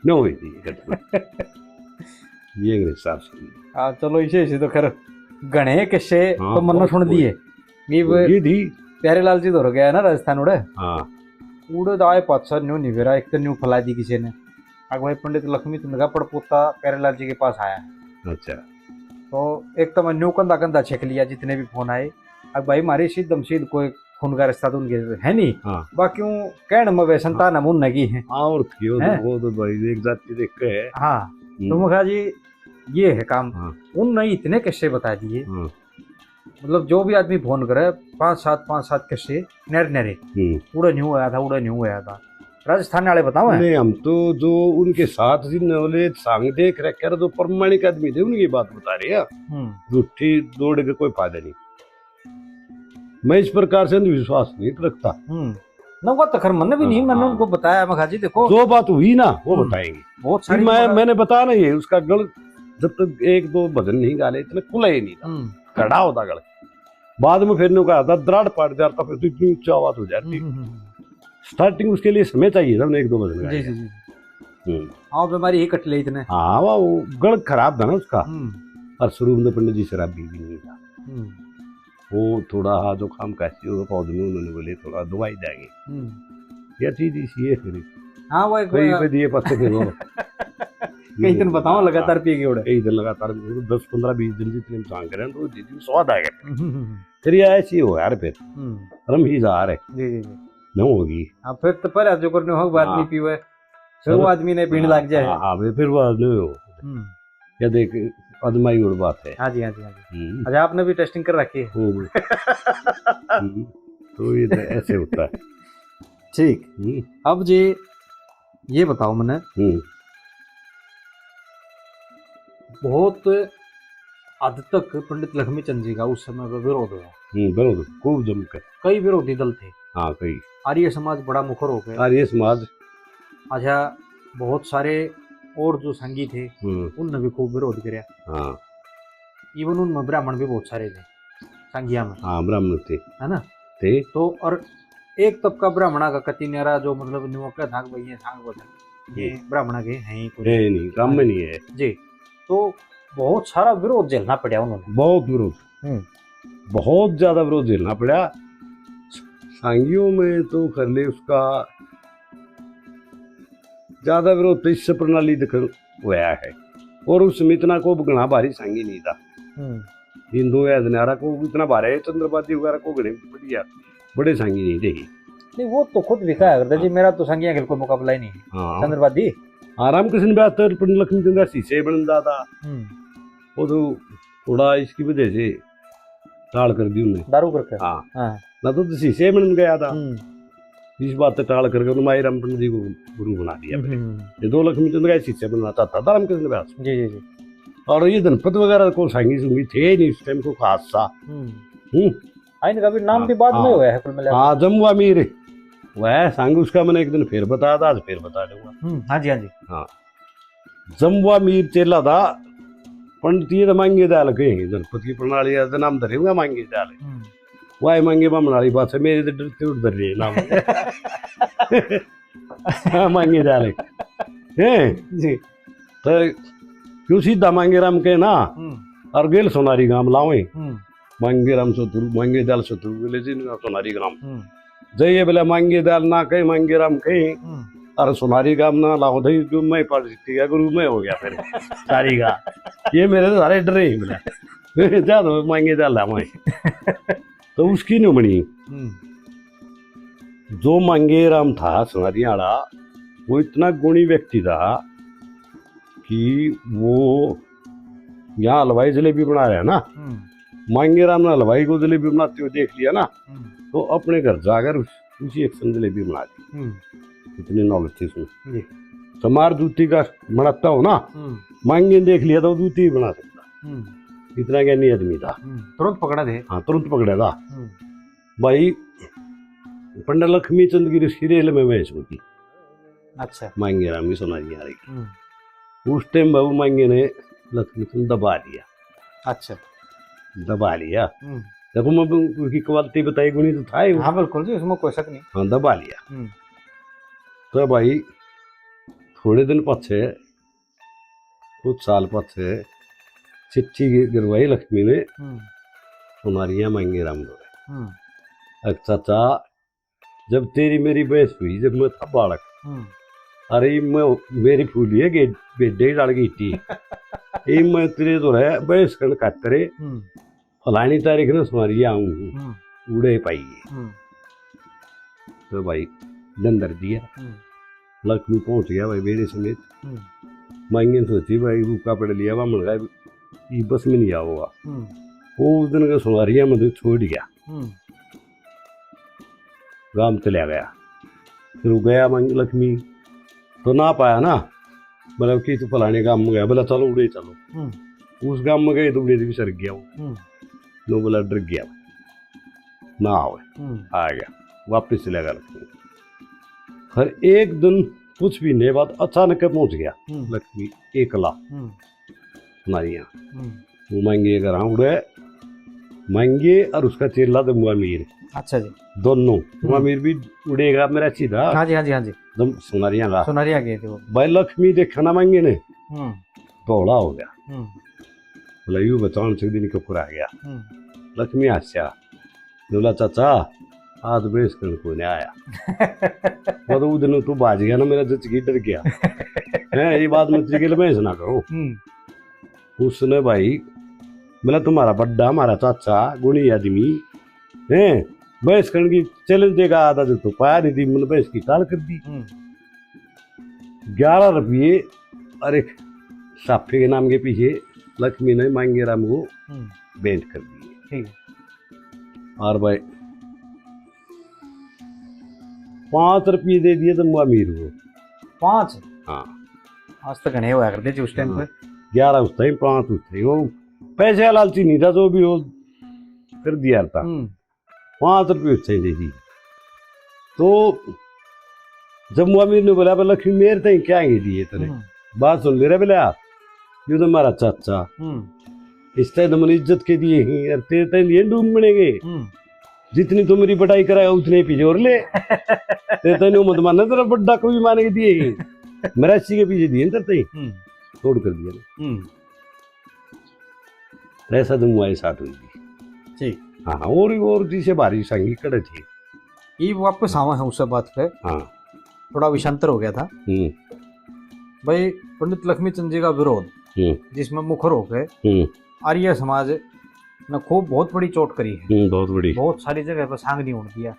नो ये अंग्रेज साहब चलो इसे तो खैर गणे किस्से तो मन सुन दिए ये थी प्यारेलाल जी तो हो गया ना राजस्थान उड़े। हाँ उड़े दाए पाछा न्यू निवेरा एक तो न्यू फैला दी किसी ने। अग भाई पंडित लक्ष्मी तुम पड़ पोता प्यारेलाल जी के पास आया। अच्छा तो एक तो मैं न्यू कंधा कंधा छेक लिया जितने भी फोन आए। अब भाई मारी सीध दमशीद कोई खून का रिश्ता तो उनके है नहीं। हाँ। बाकी कहने में वैसनता नमून नगी है। और वो तो भाई एक जाति देख के है। हाँ तो मुखा जी ये है काम। उनने इतने किस्से बता दिए, मतलब जो भी आदमी फोन करे 5-7 किस्से नरे नरे उड़े न्यू आया था उड़े न्यू आया था। राजस्थान वाले बताओ नहीं हम तो जो उनके साथ नॉलेज सांग देख रखे जो प्रमाणिक आदमी थे उनकी बात बता रहे हैं। झूठी दौड़ के कोई फायदा नहीं। मैं इस प्रकार से अंधविश्वास नहीं रखता ना। वो तखर मन भी नहीं, मैंने उनको बताया मखा जी देखो जो बात हुई ना वो बताएंगे बहुत सारी। मैंने बताया ना ये उसका गल जब तक एक दो भजन नहीं गाले इतना खुला ही नहीं था, खड़ा होता गल। बाद में फिर कहा था दराड़ पड़ जाता फिर तो इतनी ऊंची आवाज हो जाती। स्टार्टिंग उसके लिए समय चाहिए था, एक दो बजन जी। हाँ बीमारी ही कट ली इतने। हाँ वो गल खराब था ना उसका। और शुरू में पंडित जी शराबी भी नहीं था। वो थोड़ा हाँ जो काम कैसी होगा पौधे में उन्होंने बोले थोड़ा दवाई देंगे या चीज इसी है फिर। हाँ वो पे दिए पत्ते थे वो कई दिन बताओ लगातार पिए उड़े कई दिन लगातार 10-15-20 दिन जितने सांग करें तो जितनी स्वाद आएगा फिर ये ऐसी हो यार फिर रम ही जा रहे न होगी। हाँ फिर तो पहले जो करने हो बात नहीं पीवे फिर वो आदमी ने पीने लग जाए। हाँ फिर वो नहीं हो या देख अदमाई और बात है। हाँ जी हाँ जी हाँ जी। अच्छा आपने भी टेस्टिंग कर रखी है। तो ये तो ऐसे होता है। ठीक अब जी ये बताओ मैंने बहुत हद तक पंडित लक्ष्मी चंद जी का उस समय पर विरोध हुआ। विरोध खूब जमकर कई विरोधी दल थे। हाँ कई आर्य समाज बड़ा मुखर हो गया। आर्य समाज अच्छा बहुत सारे और जो संगी थे उनने भी खूब विरोध किया। हाँ इवन उनमें ब्राह्मण भी बहुत सारे थे संगिया में। हाँ ब्राह्मण थे है ना थे। तो और एक तबका ब्राह्मणा का कति न्यारा जो मतलब निमक था भाई सांग बदल ये ब्राह्मणा के हैं ही कोई नहीं काम में नहीं है जी। तो बहुत सारा विरोध झेलना पड़ा उन्होंने। बहुत विरोध बहुत ज्यादा विरोध झेलना पड़ा। सांगियों में तो कर ले उसका ज्यादा विरोध तो इससे प्रणाली दिखर हुआ है। और उस समय इतना को गणा भारी सांगी नहीं था। हिंदू या धनारा को इतना भारी है, चंद्रपाती वगैरह को गणे बढ़िया बड़े सांगी नहीं थे। नहीं वो तो खुद दिखाया करता जी मेरा तो संगिया के कोई मुकाबला ही नहीं है। हाँ चंद्रपाती रामकृष्ण बेहतर पंडित लक्ष्मी चंद्र शीशे बन जाता। वो तो थोड़ा इसकी वजह से टाल कर दी उन्हें दारू करके। हाँ ना तो शीशे बन गया था। इस बात टाल करके उन्होंने राम पंडित जी को गुरु बना दिया। ये दो लक्ष्मी चंद्र का शीशे बनना चाहता था रामकृष्ण व्यास। जी जी जी। और ये धनपत वगैरह को सांगी सूंगी थे नहीं उस टाइम को खास सा। इनका भी नाम भी बाद में हुआ है कुल मिला। हाँ जमुआ मीर वह सांग उसका मैंने एक दिन फिर बताया था आज फिर बता दूंगा। हाँ जी हाँ जी। हाँ जमुआ मीर चेला था पंडित ये मांगे दाल के गणपति की प्रणाली नाम धरे हुआ मांगे दाल वाह मांगे बमनाली बात है मेरे डरते उठ धर रही नाम हाँ मांगे दाल है जी। तो क्यों सीधा मांगे राम के ना और गेल सोनारी गांव लावे मांगे राम शत्रु मांगे दाल शत्रु बोले जिन सोनारी गांव जय बोले मांगे दाल ना कहीं मांगे राम कहीं और सोनारी गांव ना लाओ दही जो मैं पढ़ गुरु में हो गया फिर सारी गा ये मेरे तो सारे डरे ही बोला जा दो मांगे दाल लावे तो उसकी नहीं बनी। जो मांगे राम था सोनारी वाला वो इतना गुणी व्यक्ति था कि वो यहाँ हलवाई जलेबी बना रहे हैं ना, मांगे राम ने हलवाई को जलेबी बनाते हुए देख लिया ना तो अपने घर जाकर उसी एक्शन जलेबी बना दी। इतनी नॉलेज थी उसमें। समार जूती का बनाता हो ना, मांगे देख लिया तो दूती ही बना सकता, इतना ज्ञानी आदमी था। तुरंत पकड़ा थे। हाँ तुरंत पकड़ा था भाई। पंडित लक्ष्मी चंद की सीरियल में मैच होती। अच्छा। मांगे राम की सोनारी आ रही उस टाइम बाबू मांगे ने लक्ष्मी चंद दबा लिया। अच्छा। दबा लिया देखो मैं उसकी क्वालिटी बताई गुणी तो था ही। हाँ बिल्कुल जी, उसमें कोई शक नहीं। हाँ दबा लिया तो भाई थोड़े दिन पछे कुछ साल पछे चिट्ठी गिरवाई लक्ष्मी ने सोनारिया मांगे राम को। चाचा जब तेरी मेरी बहस हुई जब मैं था बालक, अरे मैं मेरी फूली है बेडे डाल गई थी ये मैं तेरे तो है बहस कर खातरे फलानी तारीख ने सोनारिया आऊंगी उड़े पाइए। तो भाई डंदर दिया लक्ष्मी पहुंच गया भाई बेड़े समेत। मांगे सोची भाई भूखा पड़ लिया वह मन गया बस में नहीं आओगा। वो उस दिन का सोनारिया में छोड़ गया गांव चला गया। फिर वो गया मांगे लक्ष्मी तो ना पाया ना, मतलब कि तो फलाने गांव में गया बोला चलो उड़े चलो। उस गांव में गए तो उड़े भी सर गया वो नो बोला डर गया ना आवे आ गया वापस चला गया लक्ष्मी। फिर एक दिन कुछ भी नहीं बात अचानक पहुंच गया लक्ष्मी एकला नारिया। वो मांगे घर उड़े मांगे और उसका चेला तो मुआमीर। अच्छा जी। दोनों मुआमीर भी उड़ेगा मेरा सीधा। हाँ जी हाँ जी हाँ जी। एकदम सोनारिया का सोनारिया गए थे वो। भाई लक्ष्मी देखा ना मांगे ने दौड़ा हो गया बोला यू बचान से दिन कपूर आ गया। लक्ष्मी आशा बोला चाचा आज बेस कर को नहीं आया वो उस दिन तू बाज गया ना मेरा जचगी डर गया है ये बात मत के मैं ना करो। उसने भाई बोला तुम्हारा बड्डा हमारा चाचा गुणी आदमी है बहस करने की चैलेंज देगा आधा जो तो पाया नहीं थी मैंने बहस की टाल कर दी। 11 रुपये और एक साफे के नाम के पीछे लक्ष्मी ने मांगे राम को बेच कर दिए। और भाई 5 रुपये दे दिए तो मुआ अमीर हो 5। हाँ आज तक घने हुआ करते थे उस टाइम पे। 11 उस टाइम 5 उस टाइम वो पैसे लालची नहीं था जो भी हो कर दिया था। 5 रुपये उस टाइम दे दी। तो जब मुआ अमीर ने बोला लक्ष्मी मेरे तक क्या दिए तेरे बात सुन ले रहे बोले आप ये तो हमारा चाचा इस तरह तो मैंने इज्जत के दिए हैं तेरे तक लिए डूब बनेंगे जितनी तो मेरी बटाई कराया उतने पीछे और ले तेरे तक मत मानना तेरा बड्डा को भी माने के दिए मेरा इसी के पीछे दिए तेरे तोड़ कर दिया ना। ऐसा तो मुआई साथ हुई थी। हाँ और जिसे बारिश आएंगी कड़े थी ये वापस आवा है उस बात पे। हाँ थोड़ा विषांतर हो गया था भाई। पंडित लक्ष्मी चंद जी का विरोध जिसमें मुखर हो गए आर्य समाज ने खूब बहुत बड़ी चोट करी है। बहुत बड़ी बहुत सारी जगह पर सांगनी होने दिया।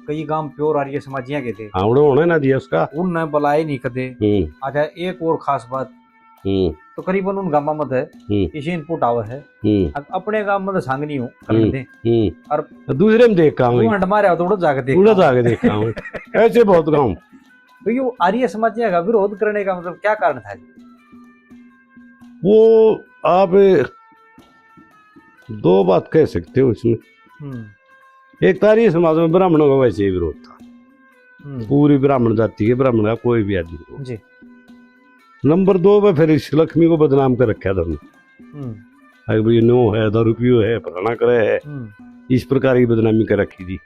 कई गांव प्योर आर्य समाजियां के थे होने ना दिया उसका उनने बुलाए नहीं कदे। अच्छा एक और खास बात तो करीबन उन गांव में इसी इनपुट आवे है अपने गांव में सांगनी हो कर दे और दूसरे में देखा हूं हंड मारे तो उड़ जाके देखा हूं ऐसे बहुत गांव। तो ये आर्य समाजियां का विरोध करने का मतलब क्या कारण था? वो आप 2 बात कह सकते हो इसमें। एक तो आर्य समाज में ब्राह्मणों का वैसे ही विरोध था, पूरी ब्राह्मण जाति के ब्राह्मण का कोई भी आदमी हो जी। नंबर 2 पे फिर इस लक्ष्मी को बदनाम कर रखा था भाई नो है दारू पियो है फलाना करे है इस प्रकार की बदनामी कर रखी थी।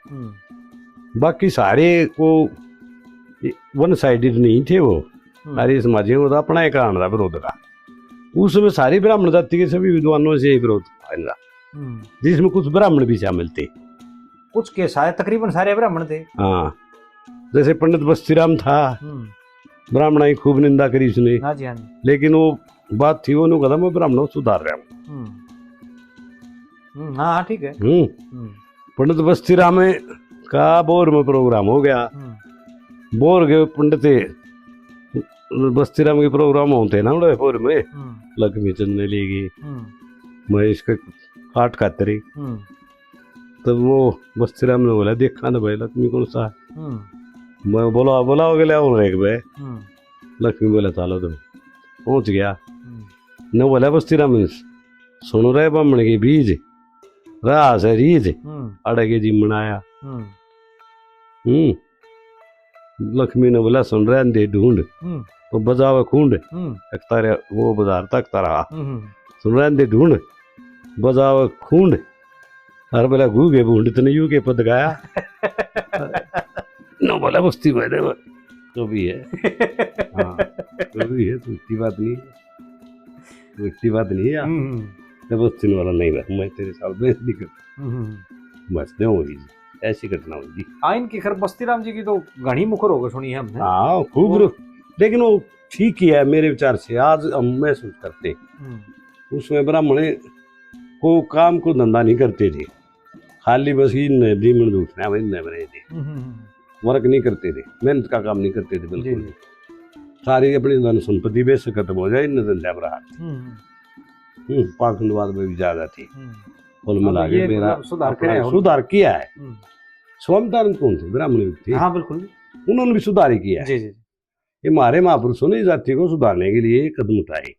बाकी सारे को वन साइडेड नहीं थे वो आर्य समाजी वो तो अपना ही कारण था विरोध का। उस समय सारी ब्राह्मण जाति के सभी विद्वानों से विरोध था इनका, जिसमें कुछ ब्राह्मण भी शामिल थे। कुछ के सारे तकरीबन सारे ब्राह्मण थे। हाँ, जैसे पंडित बस्तीराम था, ब्राह्मण की खूब निंदा करी उसने। हाँ जी, हाँ जी। लेकिन वो बात थी, वो कदम मैं ब्राह्मणों को सुधार रहा हूँ। हाँ ठीक है। पंडित बस्तीराम का बोर में प्रोग्राम हो गया। बोर के पंडित बस्तीराम के प्रोग्राम होते ना उदयपुर में, लक्ष्मी चंद ने ले गई, महेश का काट खातरी। तब वो बस्तीराम ने बोला देखा ना भाई लक्ष्मी कौन सा, मैं बोला हो गया और एक भाई। लक्ष्मी बोला चलो तुम, पहुंच गया न। बोला बस्तीराम सुन रहे ब्राह्मण के बीज रहा से रीज अड़गे जी मनाया। लक्ष्मी ने बोला सुन रहे अंधे ढूंढ तो बजावे खूंड, तारे वो बाजार तक तारा सुन रहे अंधे ढूंढ बजावे खूंड, और बोला गूगे बूंद तने यू के पद गाया। न बोला बस्ती में तो भी है। हाँ तो भी है, तो इतनी बात नहीं है, तो इतनी बात नहीं है। बस्ती वाला नहीं है, मैं तेरे साथ में नहीं करता, बस नहीं होगी ऐसी घटना होगी। हाँ, इनकी खैर बस्तीराम जी की तो घनी मुखर होकर सुनी है हमने। हाँ खूब, लेकिन वो ठीक ही है मेरे विचार से। आज हम महसूस करते उसमें ब्राह्मण को काम को धंधा नहीं करते थे, खाली बस इन ब्राह्मण दूसरे बने थे, वर्क नहीं करते थे, मेहनत का काम नहीं करते थे बिल्कुल। सारी अपनी धन संपत्ति बेच खत्म हो जाए इन धंधा पर। पाखंडवाद में भी ज्यादा थी। कुल मिला के मेरा सुधार किया है। स्वामीदानंद कौन थे? ब्राह्मण थे। हाँ बिल्कुल, उन्होंने भी सुधार किया है। ये हमारे महापुरुषों ने जाति को सुधारने के लिए कदम उठाए।